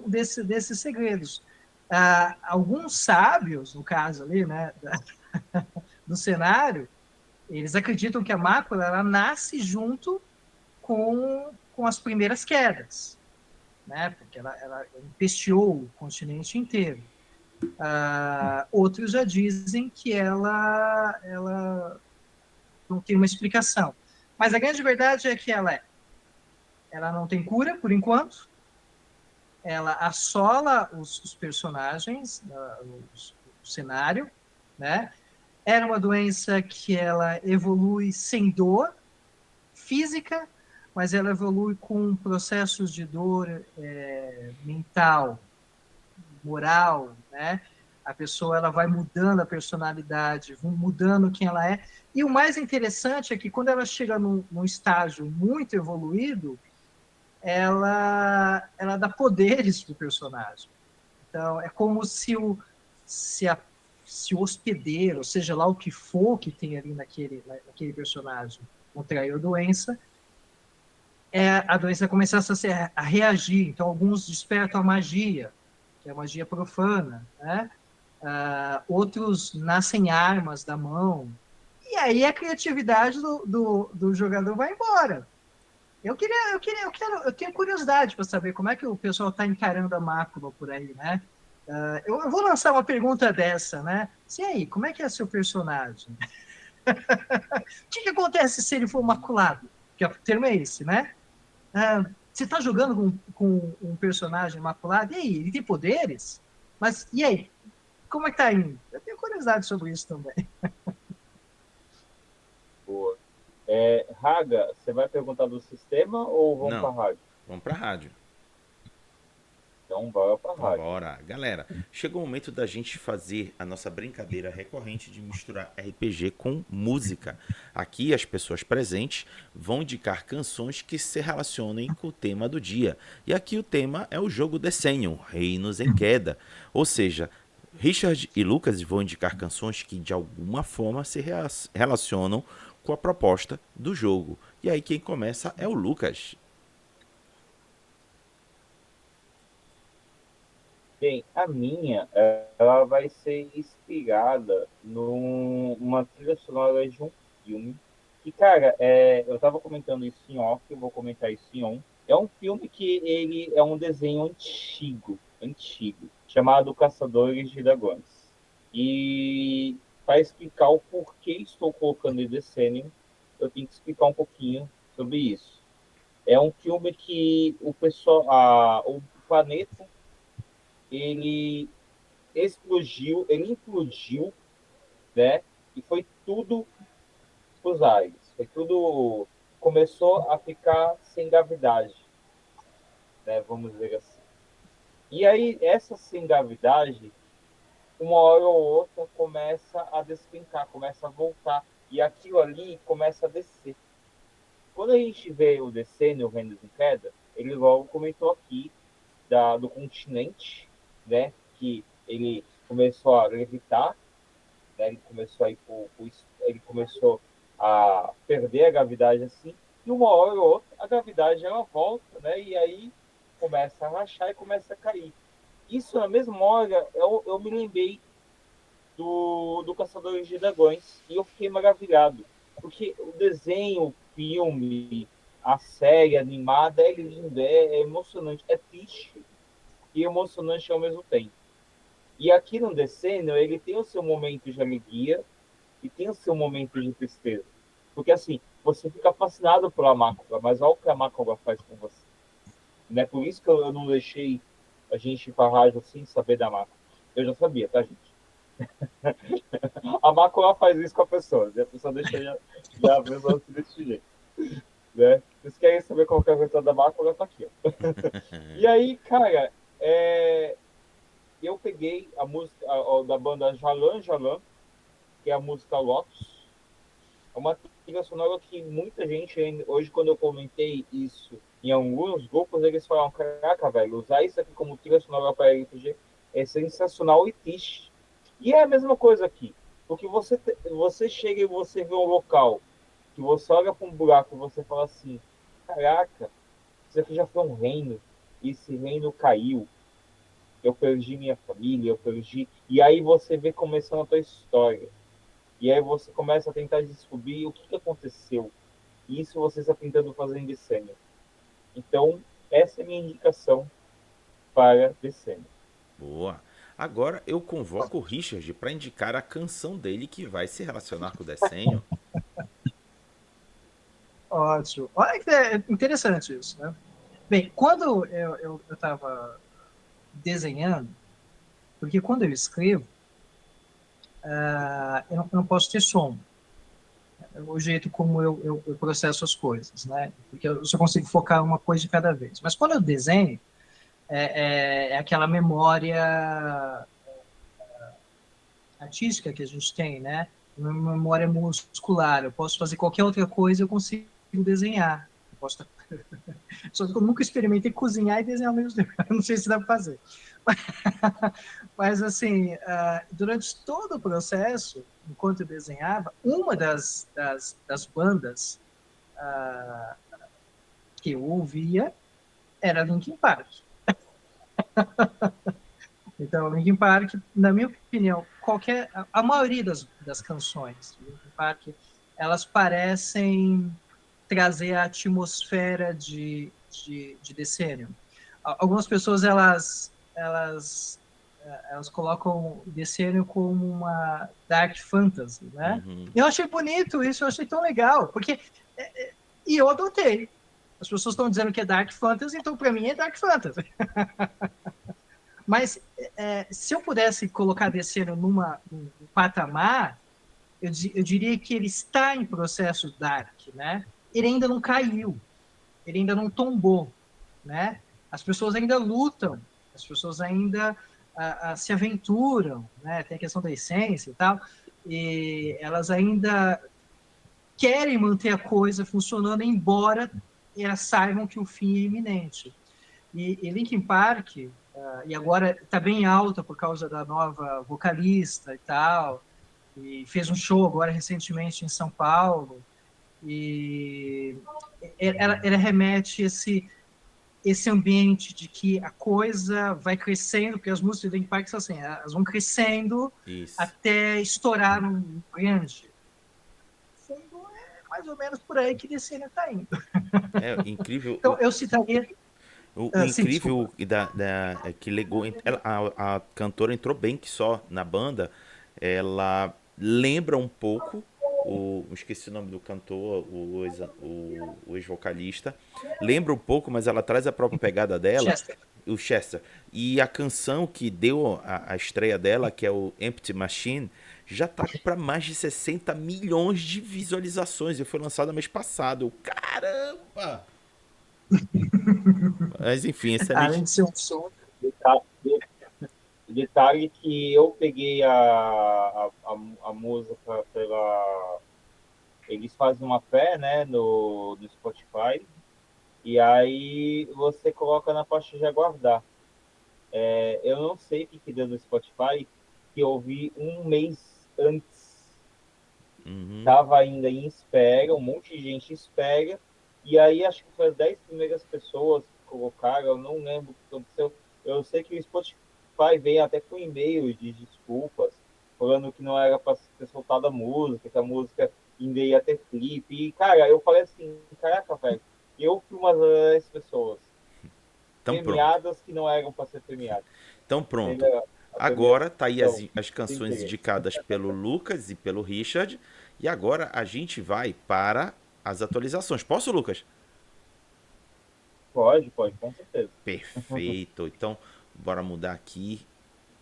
desses segredos. Alguns sábios, no caso ali, né, do cenário, eles acreditam que a mácula ela nasce junto com as primeiras quedas, né? Porque ela empesteou o continente inteiro. Outros já dizem que ela não tem uma explicação. Mas a grande verdade é que ela não tem cura, por enquanto. Ela assola os personagens, o cenário, né? Era uma doença que ela evolui sem dor física, mas ela evolui com processos de dor mental, moral, né? A pessoa ela vai mudando a personalidade, mudando quem ela é. E o mais interessante é que quando ela chega num estágio muito evoluído, ela dá poderes para o personagem. Então, é como se o hospedeiro, seja lá o que for que tem ali naquele personagem, contraiu a doença, a doença começasse a reagir. Então, alguns despertam a magia, que é a magia profana, né? Outros nascem armas da mão. E aí a criatividade do jogador vai embora. Eu tenho curiosidade para saber como é que o pessoal está encarando a mácula por aí, né? Eu vou lançar uma pergunta dessa, né? E aí, como é que é seu personagem? O que acontece se ele for maculado? Que o termo é esse, né? Você está jogando com um personagem maculado, e aí, ele tem poderes? Mas, e aí, como é que tá indo? Eu tenho curiosidade sobre isso também. Boa. Raga, você vai perguntar do sistema ou vamos para a Não, rádio? vamos pra rádio. Então, bora para a Então rádio. bora. Galera, chegou o momento da gente fazer a nossa brincadeira recorrente de misturar RPG com música. Aqui as pessoas presentes vão indicar canções que se relacionem com o tema do dia. E aqui o tema é o jogo Desenho, Reinos em Queda. Ou seja, Richard e Lucas vão indicar canções que de alguma forma se relacionam com a proposta do jogo. E aí quem começa é o Lucas. Bem, a minha, ela vai ser inspirada numa trilha sonora de um filme. E, cara, eu tava comentando isso em off, eu vou comentar isso em on. É um filme que ele é um desenho antigo, chamado Caçadores de Dragões. E para explicar o porquê estou colocando em Decennium, eu tenho que explicar um pouquinho sobre isso. É um filme que o planeta ele ele implodiu, né? E foi tudo pros ares. Foi tudo começou a ficar sem gravidade, né? Vamos dizer assim. E aí essa sem gravidade, uma hora ou outra começa a despencar, começa a voltar e aquilo ali começa a descer. Quando a gente vê o descendo, o Reinos em Queda, ele logo comentou aqui do continente, né? Que ele começou a levitar, né? Ele começou a perder a gravidade assim, e uma hora ou outra a gravidade ela volta, né? E aí começa a rachar e começa a cair. Isso na mesma hora eu me lembrei do Caçadores de Dragões e eu fiquei maravilhado, porque o desenho, o filme, a série animada é lindo, é emocionante, é triste e emocionante ao mesmo tempo. E aqui no Decênio, ele tem o seu momento de alegria e tem o seu momento de tristeza. Porque, assim, você fica fascinado pela Mácula, mas olha o que a Mácula faz com você. Não é por isso que eu não deixei a gente ir para a rádio sem saber da Mácula. Eu já sabia, tá, gente? A Mácula faz isso com a pessoa, e a pessoa deixa já a pessoa se desse jeito. Né? Vocês querem saber qual que é a versão da Mácula? Tá aqui, ó. E aí, cara, eu peguei a música da banda Jalan Jalan, que é a música Lotus. É uma trilha sonora que muita gente, hoje, quando eu comentei isso em alguns grupos, eles falaram: caraca, velho, usar isso aqui como trilha sonora para RPG é sensacional e triste. E é a mesma coisa aqui. Porque você chega e você vê um local que você olha para um buraco e você fala assim: caraca, isso aqui já foi um reino, e esse reino caiu. Eu perdi minha família, eu perdi. E aí você vê começando a tua história. E aí você começa a tentar descobrir o que aconteceu. E isso você está tentando fazer em Decênio. Então, essa é a minha indicação para Decênio. Boa. Agora eu convoco o Richard para indicar a canção dele que vai se relacionar com o desenho. Ótimo. Olha que interessante isso, né? Bem, quando eu estava desenhando, porque quando eu escrevo, eu não posso ter som. É o jeito como eu processo as coisas, né? Porque eu só consigo focar uma coisa de cada vez. Mas quando eu desenho, é aquela memória artística que a gente tem, né? Uma memória muscular. Eu posso fazer qualquer outra coisa, eu consigo desenhar. Eu posso... Só que eu nunca experimentei cozinhar e desenhar ao mesmo tempo. Eu não sei se dá para fazer. Mas, assim, durante todo o processo, enquanto eu desenhava, uma das bandas que eu ouvia era Linkin Park. Então, Linkin Park, na minha opinião, a maioria das canções de Linkin Park, elas parecem trazer a atmosfera de Decênio. Algumas pessoas, elas colocam Decênio como uma dark fantasy, né? Uhum. Eu achei bonito isso, eu achei tão legal, porque... E eu adotei. As pessoas estão dizendo que é dark fantasy, então para mim é dark fantasy. Mas se eu pudesse colocar Decênio num patamar, eu diria que ele está em processo dark, né? Ele ainda não caiu, ele ainda não tombou, né? As pessoas ainda lutam, as pessoas ainda se aventuram, né? Tem a questão da essência e tal, e elas ainda querem manter a coisa funcionando, embora elas saibam que o fim é iminente. E Linkin Park, e agora está bem alta por causa da nova vocalista e tal, e fez um show agora recentemente em São Paulo, e ela remete esse ambiente de que a coisa vai crescendo, porque as músicas de Linkin Park são assim, elas vão crescendo Isso. até estourar um grande. É mais ou menos por aí que Decênio está indo. É incrível. Então, eu citaria... O sim, desculpa. incrível é que legou. A cantora entrou bem que só na banda. Ela lembra um pouco. Esqueci o nome do cantor, o ex-vocalista. Lembra um pouco, mas ela traz a própria pegada dela, Chester. o Chester. E a canção que deu a estreia dela, que é o Empty Machine, já tá para mais de 60 milhões de visualizações. E foi lançada mês passado. Caramba! Mas enfim, Além excelente. de ser um som... Detalhe, detalhe que eu peguei a música pela. Eles fazem uma fé, né, no Spotify, e aí você coloca na faixa de aguardar. Eu não sei o que deu no Spotify, que eu vi um mês antes. Uhum. Estava ainda em espera, um monte de gente espera, e aí acho que foi as 10 primeiras pessoas que colocaram, eu não lembro o que aconteceu. Eu sei que o Spotify veio até com e-mail de desculpas, falando que não era para ter soltado a música, que a música ainda ia ter clipe. E, cara, eu falei assim, caraca, velho, eu fui uma das pessoas Então pronto. premiadas que não eram para ser premiadas. Então Teve pronto. a Agora tá aí premiação as sem canções querer. indicadas pelo Lucas e pelo Richard. E agora a gente vai para as atualizações. Posso, Lucas? Pode, com certeza. Perfeito. Então, bora mudar aqui.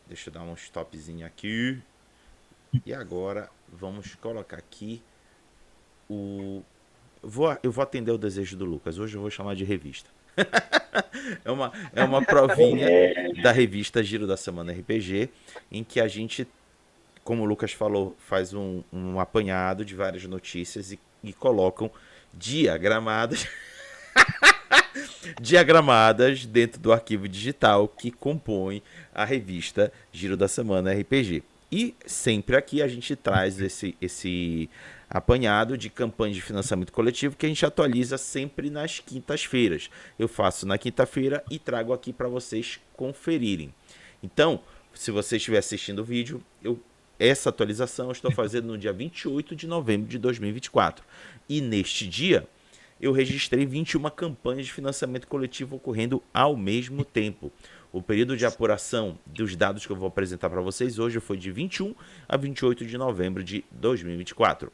Deixa eu dar um stopzinho aqui. E agora vamos colocar aqui o. Eu vou atender o desejo do Lucas. Hoje eu vou chamar de revista. É uma provinha da revista Giro da Semana RPG, em que a gente, como o Lucas falou, faz um apanhado de várias notícias e colocam diagramadas diagramadas dentro do arquivo digital que compõe a revista Giro da Semana RPG. E sempre aqui a gente traz esse apanhado de campanhas de financiamento coletivo que a gente atualiza sempre nas quintas-feiras. Eu faço na quinta-feira e trago aqui para vocês conferirem. Então, se você estiver assistindo o vídeo, essa atualização eu estou fazendo no dia 28 de novembro de 2024. E neste dia, eu registrei 21 campanhas de financiamento coletivo ocorrendo ao mesmo tempo. O período de apuração dos dados que eu vou apresentar para vocês hoje foi de 21 a 28 de novembro de 2024.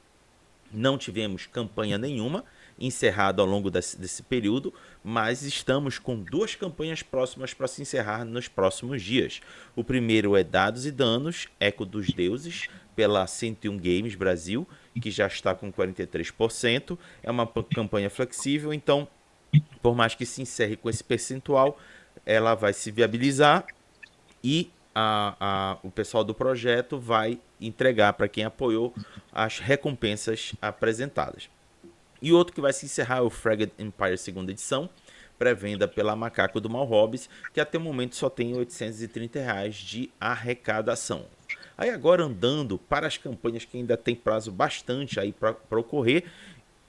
Não tivemos campanha nenhuma encerrada ao longo desse período, mas estamos com 2 campanhas próximas para se encerrar nos próximos dias. O primeiro é Dados e Danos, Eco dos Deuses, pela 101 Games Brasil, que já está com 43%. É uma campanha flexível, então, por mais que se encerre com esse percentual, ela vai se viabilizar e o pessoal do projeto vai entregar para quem apoiou as recompensas apresentadas. E outro que vai se encerrar é o Fragile Empire segunda edição, pré-venda pela Macaco do Mal Hobbies, que até o momento só tem R$ 830 de arrecadação. Aí agora andando para as campanhas que ainda tem prazo bastante aí para ocorrer,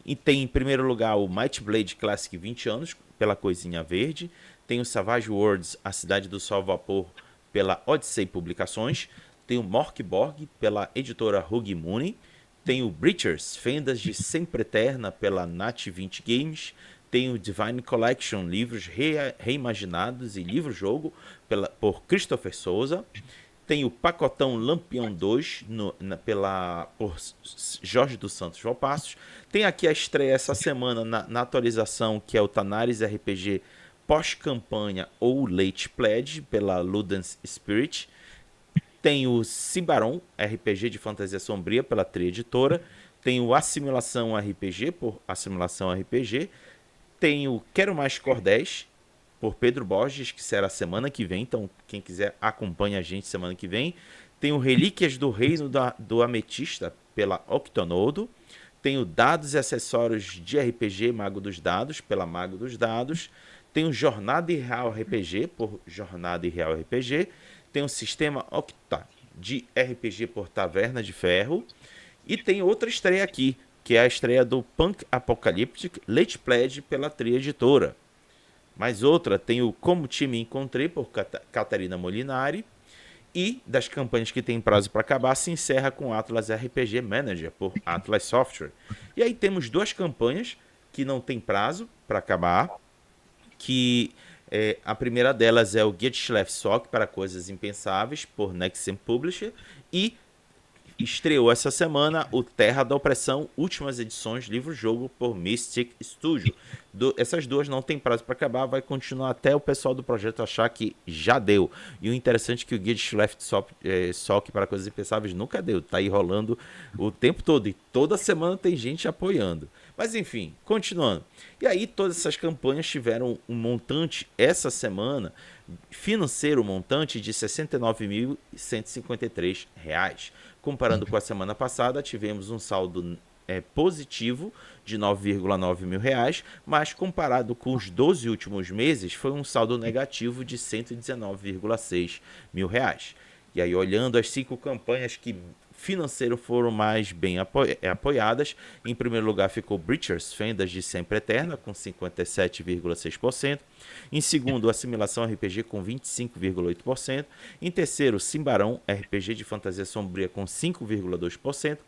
e tem em primeiro lugar o Might Blade Classic 20 anos, pela Coisinha Verde, tem o Savage Worlds, A Cidade do Sol Vapor, pela Odyssey Publicações, tem o Morkborg, pela editora Hug Mooney, tem o Breachers, Fendas de Sempre Eterna, pela Nat 20 Games, tem o Divine Collection, livros reimaginados e livro-jogo, por Christopher Souza, tem o Pacotão Lampião 2, por Jorge dos Santos Valpassos, tem aqui a estreia essa semana na atualização, que é o Tanaris RPG pós-campanha ou Late Pledge, pela Ludens Spirit. Tem o Cibaron, RPG de fantasia sombria, pela Tri Editora. Tem o Assimilação RPG, por Assimilação RPG. Tem o Quero Mais Cordéis, por Pedro Borges, que será semana que vem. Então, quem quiser, acompanha a gente semana que vem. Tem o Relíquias do Reino do Ametista, pela Octonodo. Tem o Dados e Acessórios de RPG Mago dos Dados, pela Mago dos Dados. Tem o Jornada Irreal RPG, por Jornada Irreal RPG. Tem o Sistema Octa de RPG, por Taverna de Ferro. E tem outra estreia aqui, que é a estreia do Punk Apocalyptic Late Pledge, pela Tri Editora. Mais outra, tem o Como Te Me Encontrei, por Catarina Molinari. E das campanhas que tem prazo para acabar, se encerra com Atlas RPG Manager, por Atlas Software. E aí temos duas campanhas que não tem prazo para acabar, que a primeira delas é o Gitschlef Sock para Coisas Impensáveis, por Nexen Publisher, e estreou essa semana o Terra da Opressão, últimas edições, livro-jogo, por Mystic Studio. Essas duas não tem prazo para acabar, vai continuar até o pessoal do projeto achar que já deu. E o interessante é que o Guia de Schlecht Sock para Coisas Impensáveis nunca deu, tá aí rolando o tempo todo, e toda semana tem gente apoiando. Mas enfim, continuando. E aí todas essas campanhas tiveram um montante essa semana, financeiro montante de R$ 69.153. Comparando com a semana passada, tivemos um saldo positivo de R$ 9,9 mil, mas comparado com os 12 últimos meses, foi um saldo negativo de R$ 119,6 mil. E aí, olhando as 5 campanhas que financeiro foram mais bem apoiadas, em primeiro lugar ficou Breachers, Fendas de Sempre Eterna, com 57,6%. Em segundo, Assimilação RPG, com 25,8%. Em terceiro, Simbarão, RPG de fantasia sombria, com 5,2%.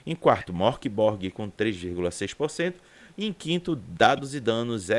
Em quarto, Morkborg, com 3,6%. E em quinto, Dados e Danos,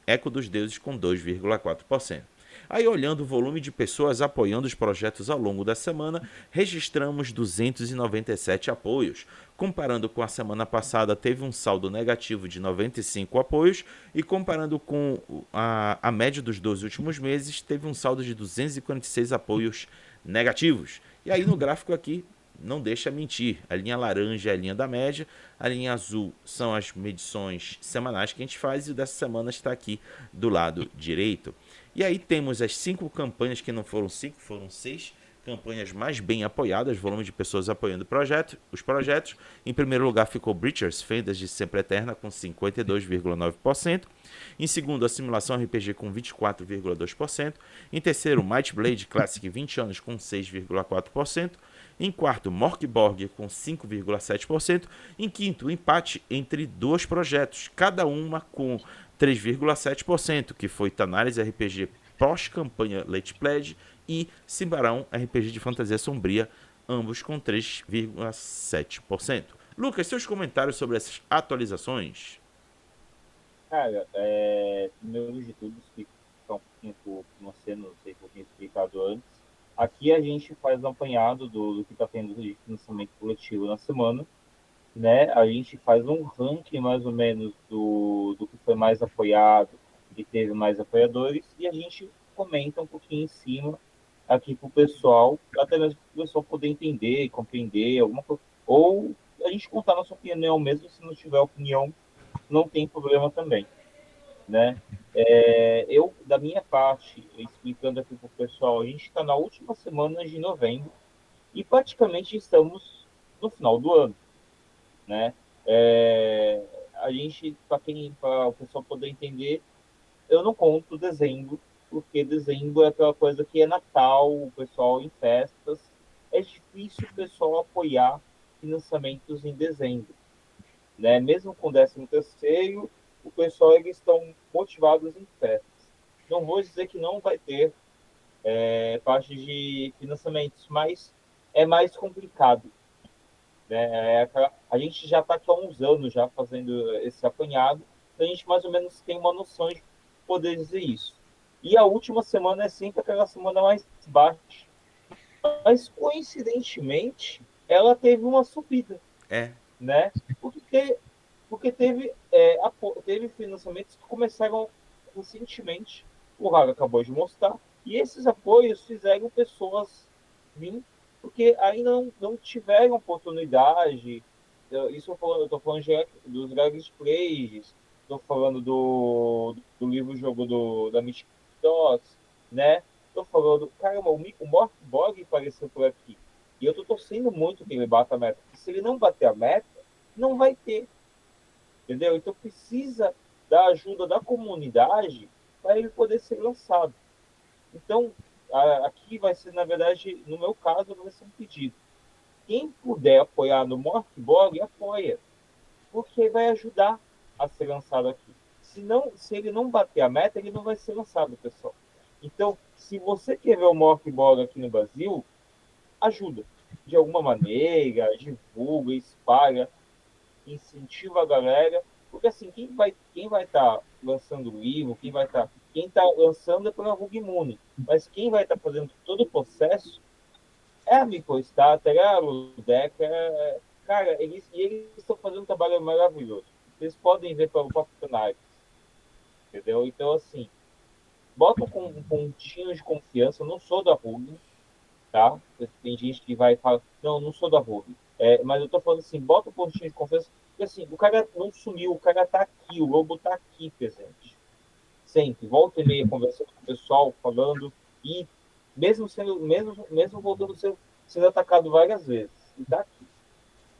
Eco dos Deuses, com 2,4%. Aí, olhando o volume de pessoas apoiando os projetos ao longo da semana, registramos 297 apoios. Comparando com a semana passada, teve um saldo negativo de 95 apoios, e comparando com a média dos 12 últimos meses, teve um saldo de 246 apoios negativos. E aí, no gráfico aqui, não deixa mentir, a linha laranja é a linha da média, a linha azul são as medições semanais que a gente faz, e o dessa semana está aqui do lado direito. E aí temos as 5 campanhas, que não foram 5, foram 6 campanhas mais bem apoiadas, volume de pessoas apoiando os projetos. Em primeiro lugar ficou Breachers, Fendas de Sempre Eterna, com 52,9%. Em segundo, Assimilação RPG, com 24,2%. Em terceiro, Might Blade Classic 20 anos, com 6,4%. Em quarto, Morkborg, com 5,7%. Em quinto, empate entre 2 projetos, cada uma com 3,7%, que foi Tanaris RPG pós-campanha Late Pledge e Simbarão RPG de fantasia sombria, ambos com 3,7%. Lucas, seus comentários sobre essas atualizações? Cara, primeiro de tudo, explicar um pouquinho por você, não sei se eu tinha explicado antes. Aqui a gente faz um apanhado do que está tendo de financiamento coletivo na semana, né? A gente faz um ranking mais ou menos do que foi mais apoiado, que teve mais apoiadores, e a gente comenta um pouquinho em cima aqui para o pessoal, até mesmo para o pessoal poder entender, compreender alguma coisa, ou a gente contar a nossa opinião mesmo. Se não tiver opinião, não tem problema também, né? Eu, da minha parte, explicando aqui para o pessoal, a gente está na última semana de novembro e praticamente estamos no final do ano, né? A gente, para o pessoal poder entender, eu não conto dezembro, porque dezembro é aquela coisa que é Natal, o pessoal em festas. É difícil o pessoal apoiar financiamentos em dezembro, né? Mesmo com 13º, o pessoal eles estão motivados em festas. Não vou dizer que não vai ter parte de financiamentos, mas é mais complicado, né? A gente já está aqui há uns anos já fazendo esse apanhado, então a gente mais ou menos tem uma noção de poder dizer isso. E a última semana é sempre aquela semana mais baixa, mas coincidentemente ela teve uma subida, É, né? Porque teve financiamentos que começaram recentemente, o Raga acabou de mostrar, e esses apoios fizeram pessoas vir, porque ainda não tiveram oportunidade. Isso eu estou falando dos Galaxy Plays, estou falando do livro-jogo da Mythic Dots, né? Estou falando, caramba, o Mork Borg apareceu por aqui. E eu estou torcendo muito que ele bata a meta. Porque se ele não bater a meta, não vai ter, entendeu? Então precisa da ajuda da comunidade para ele poder ser lançado. Então, aqui vai ser, na verdade, no meu caso, vai ser um pedido. Quem puder apoiar no Morkborg, apoia, porque vai ajudar a ser lançado aqui. Se ele não bater a meta, ele não vai ser lançado, pessoal. Então, se você quer ver o Morkborg aqui no Brasil, ajuda. De alguma maneira, divulga, espalha, incentiva a galera, porque assim, quem vai estar lançando o livro, quem tá lançando é pela Rug Muni, mas quem vai estar fazendo todo o processo é a MicroStarter, é a Ludeca, cara, eles estão fazendo um trabalho maravilhoso. Vocês podem ver pelo próprio canal, entendeu? Então, assim, bota com um pontinho de confiança, eu não sou da Rug, tá? Tem gente que vai falar, não sou da Ruby. Mas eu tô falando assim, bota um pontinho de confiança, porque assim, o cara não sumiu, o cara tá aqui, o lobo tá aqui presente. Sempre, volta e meia, conversando com o pessoal, falando, e mesmo voltando sendo atacado várias vezes, e tá aqui.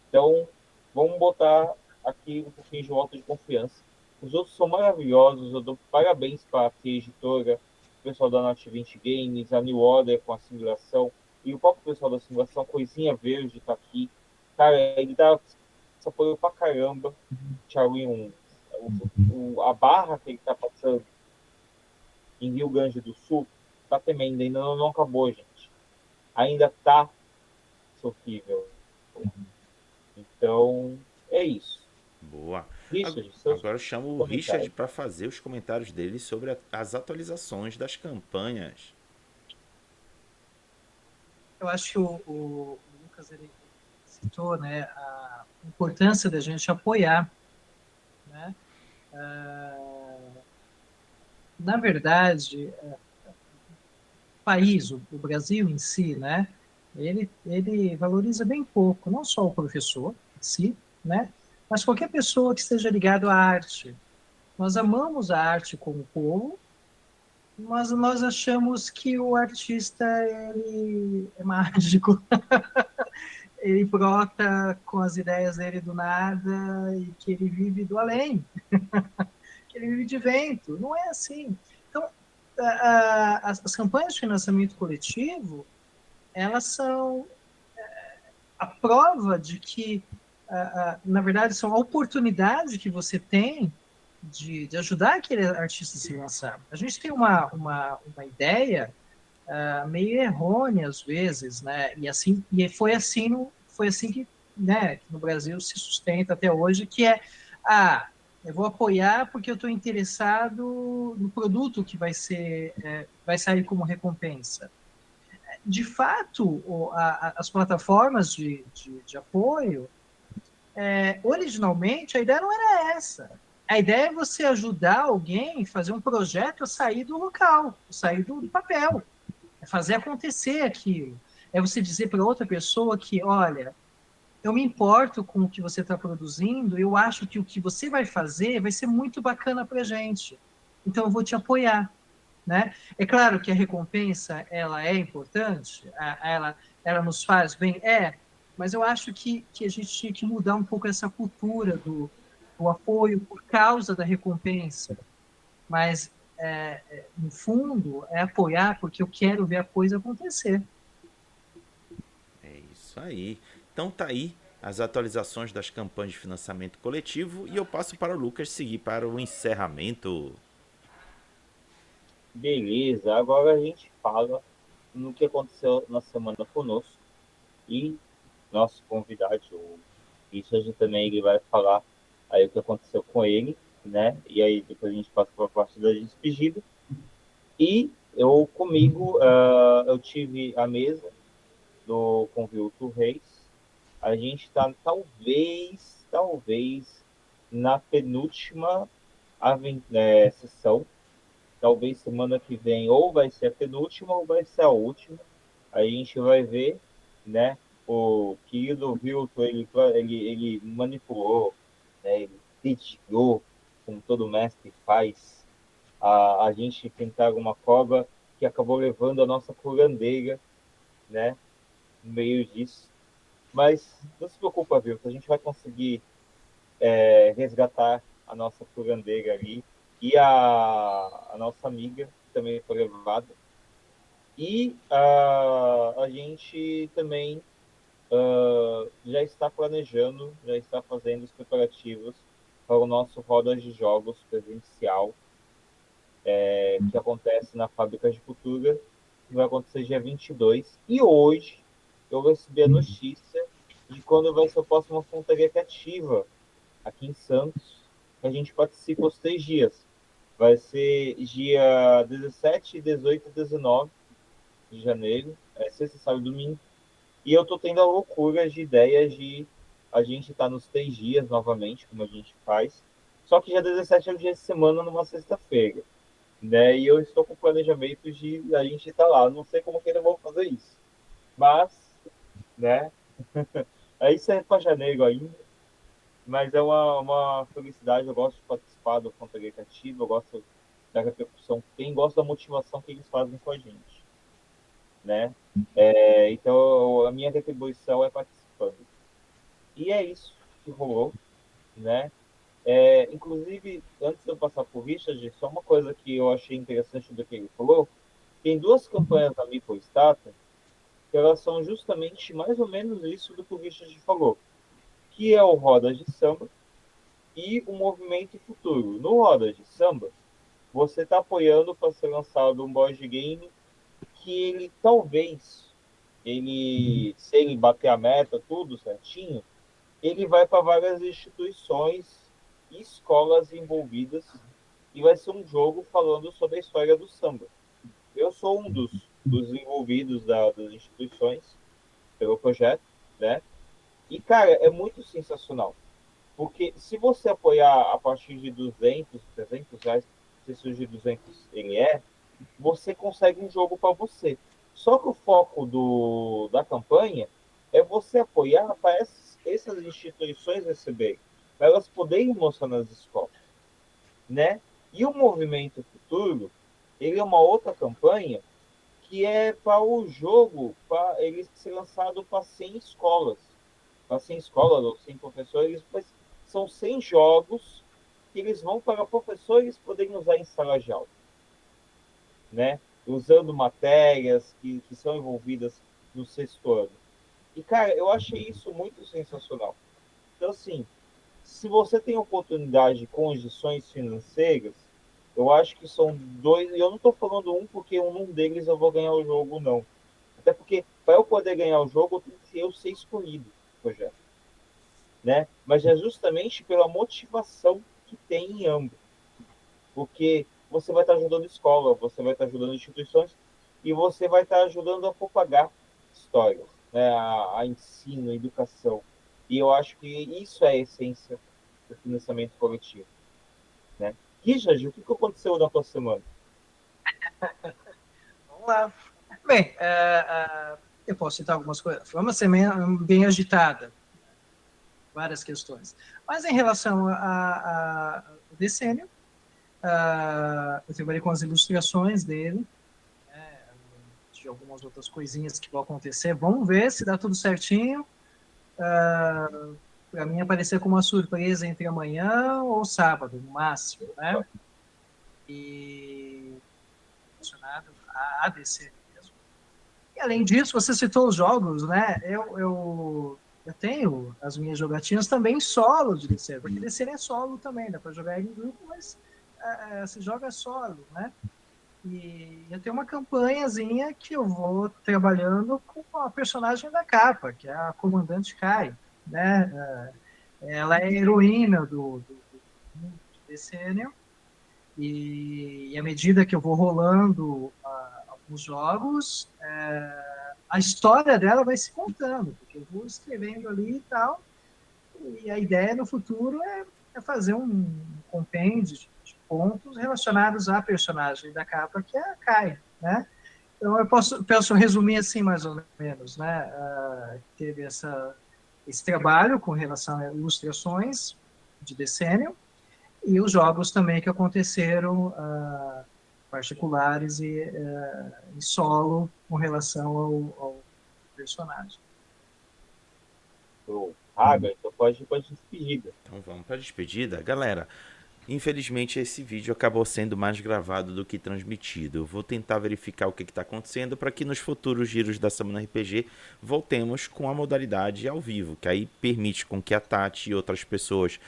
Então, vamos botar aqui um pouquinho de volta de confiança. Os outros são maravilhosos, eu dou parabéns para a editora, o pessoal da Not 20 Games, a New Order com a simulação, e o próprio pessoal da simulação, Coisinha Verde, tá aqui. Cara, ele dá apoio pra caramba, Thiago, a barra que ele tá passando em Rio Grande do Sul tá tremenda, ainda não acabou, gente. Ainda tá sofrível. Então, é isso. boa. Richard, seus Agora eu chamo o Richard comentários. para fazer os comentários dele sobre as atualizações das campanhas. Eu acho que o Lucas ele citou, né, a importância da gente apoiar, né? Na verdade, o país, o Brasil em si, né, ele valoriza bem pouco, não só o professor em si, né, mas qualquer pessoa que esteja ligado à arte. Nós amamos a arte como povo, mas nós achamos que o artista ele é mágico, ele brota com as ideias dele do nada e que ele vive do além, que ele vive de vento. Não é assim. Então, as campanhas de financiamento coletivo, elas são a prova de que, na verdade, são a oportunidade que você tem de ajudar aquele artista a se lançar. A gente tem uma ideia meio errônea às vezes, né? E foi assim que, né, que no Brasil se sustenta até hoje, que é eu vou apoiar porque eu estou interessado no produto que vai sair como recompensa. De fato, as plataformas de apoio, originalmente a ideia não era essa. A ideia é você ajudar alguém a fazer um projeto a sair do local, sair do papel, é fazer acontecer aquilo. É você dizer para outra pessoa que, olha, eu me importo com o que você está produzindo, eu acho que o que você vai fazer vai ser muito bacana para a gente. então eu vou te apoiar, né? É claro que a recompensa, ela é importante, ela nos faz bem, mas eu acho que a gente tinha que mudar um pouco essa cultura do apoio por causa da recompensa, mas no fundo é apoiar porque eu quero ver a coisa acontecer. É isso aí. Então tá aí as atualizações das campanhas de financiamento coletivo e eu passo para o Lucas seguir para o encerramento. Beleza, agora a gente fala no que aconteceu na semana conosco e nosso convidado, o Richard, também ele vai falar aí o que aconteceu com ele, né? E aí depois a gente passa para a parte da despedida. E eu comigo, eu tive a mesa com o Vilto Reis. A gente está talvez na penúltima sessão. Talvez semana que vem ou vai ser a penúltima ou vai ser a última. A gente vai ver, né? O querido Vilto, ele manipulou, né? Ele dedilhou, como todo mestre faz, a gente tentar uma cobra que acabou levando a nossa curandeira, né? No meio disso. Mas não se preocupa, Vilto, a gente vai conseguir resgatar a nossa curandeira ali e a nossa amiga, que também foi levada. E a gente também já está planejando, já está fazendo os preparativos para o nosso Rodas de Jogos presencial, que acontece na Fábrica de Cultura, que vai acontecer dia 22. E hoje eu recebi a notícia de quando vai ser a próxima Pontaria Criativa aqui em Santos, que a gente participa os 3 dias. Vai ser dia 17, 18 e 19 de janeiro, sexta, sábado e domingo. E eu tô tendo a loucura de ideias de a gente estar nos 3 dias novamente, como a gente faz. Só que dia 17 é um dia de semana numa sexta-feira, né? E eu estou com o planejamento de a gente estar lá. Não sei como que ainda vou fazer isso. Mas, né? Aí isso é para janeiro ainda. Mas é uma felicidade. Eu gosto de participar do Pontaria Criativa, eu gosto da repercussão que tem, gosto da motivação que eles fazem com a gente, né? Então, a minha retribuição é participando. E é isso que rolou, né? Inclusive, antes de eu passar por Richard, só uma coisa que eu achei interessante do que ele falou, tem 2 campanhas da MipoStata que elas são justamente mais ou menos isso do que o Richard falou, que é o Rodas de Samba e o Movimento Futuro. No Rodas de Samba, você está apoiando para ser lançado um board game que ele talvez, se ele bater a meta, tudo certinho, ele vai para várias instituições e escolas envolvidas e vai ser um jogo falando sobre a história do samba. Eu sou um dos envolvidos das instituições pelo projeto, né? E, cara, é muito sensacional. Porque se você apoiar a partir de 200, 300 reais, se surgir 200 ele você consegue um jogo para você. Só que o foco da campanha é você apoiar para essas instituições receberem, para elas poderem mostrar nas escolas, né? E o Movimento Futuro, ele é uma outra campanha que é para o jogo, para ele ser lançado para 100 escolas. Para 100 escolas ou 100 professores, mas são 100 jogos que eles vão para professores poderem usar em sala de aula, né? Usando matérias que são envolvidas no sexto ano. E, cara, eu achei isso muito sensacional. Então, assim, se você tem oportunidade de condições financeiras, eu acho que são dois. E eu não estou falando um porque um deles eu vou ganhar o jogo, não. Até porque, para eu poder ganhar o jogo, eu tenho que eu ser escolhido no projeto, né? Mas é justamente pela motivação que tem em ambos. Porque você vai estar ajudando a escola, você vai estar ajudando instituições e você vai estar ajudando a propagar histórias, né? a ensino, a educação. E eu acho que isso é a essência do financiamento coletivo, né? Richard, o que aconteceu na tua semana? Vamos lá. Bem, eu posso citar algumas coisas. Foi uma semana bem agitada, várias questões. Mas em relação ao decênio, Eu trabalhei com as ilustrações dele, né, de algumas outras coisinhas que vão acontecer. Vamos ver se dá tudo certinho. Para mim aparecer como uma surpresa entre amanhã ou sábado, no máximo, né? E relacionado a DC mesmo. E além disso, você citou os jogos, né? Eu tenho as minhas jogatinas também solo de DC, porque DC é solo também, dá para jogar em grupo, mas se joga solo, né? E eu tenho uma campanhazinha que eu vou trabalhando com a personagem da capa, que é a Comandante Kai, né? Ela é a heroína do mundo de Decennium, e à medida que eu vou rolando alguns jogos, a história dela vai se contando, porque eu vou escrevendo ali e tal, e a ideia no futuro é fazer um compêndio de pontos relacionados à personagem da capa, que é a Kai, né? Então eu posso resumir assim mais ou menos, né? Teve esse trabalho com relação a ilustrações de Decennium e os jogos também que aconteceram particulares e em solo com relação ao personagem. Raga, então pode ir para despedida. Então vamos para a despedida. Galera, infelizmente esse vídeo acabou sendo mais gravado do que transmitido. Eu vou tentar verificar o que está acontecendo para que nos futuros giros da Semana RPG voltemos com a modalidade ao vivo, que aí permite com que a Tati e outras pessoas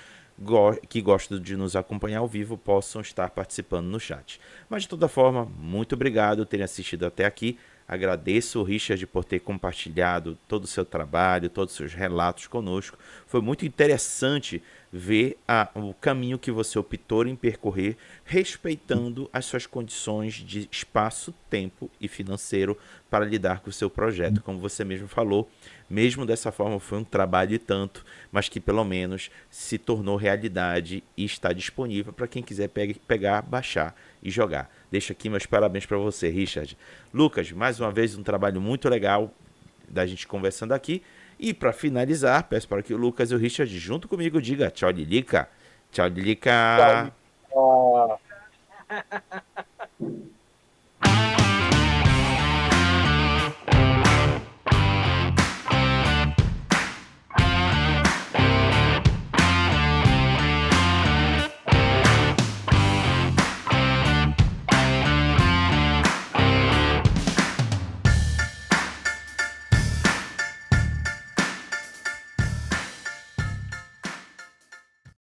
que gostam de nos acompanhar ao vivo possam estar participando no chat. Mas de toda forma, muito obrigado por terem assistido até aqui. Agradeço o Richard por ter compartilhado todo o seu trabalho, todos os seus relatos conosco. Foi muito interessante ver o caminho que você optou em percorrer, respeitando as suas condições de espaço, tempo e financeiro para lidar com o seu projeto. Como você mesmo falou, mesmo dessa forma foi um trabalho e tanto, mas que pelo menos se tornou realidade e está disponível para quem quiser pegar, baixar e jogar. Deixo aqui meus parabéns para você, Richard. Lucas, mais uma vez um trabalho muito legal da gente conversando aqui. E para finalizar, peço para que o Lucas e o Richard junto comigo diga tchau, Lilica. Tchau, Lilica. Tchau.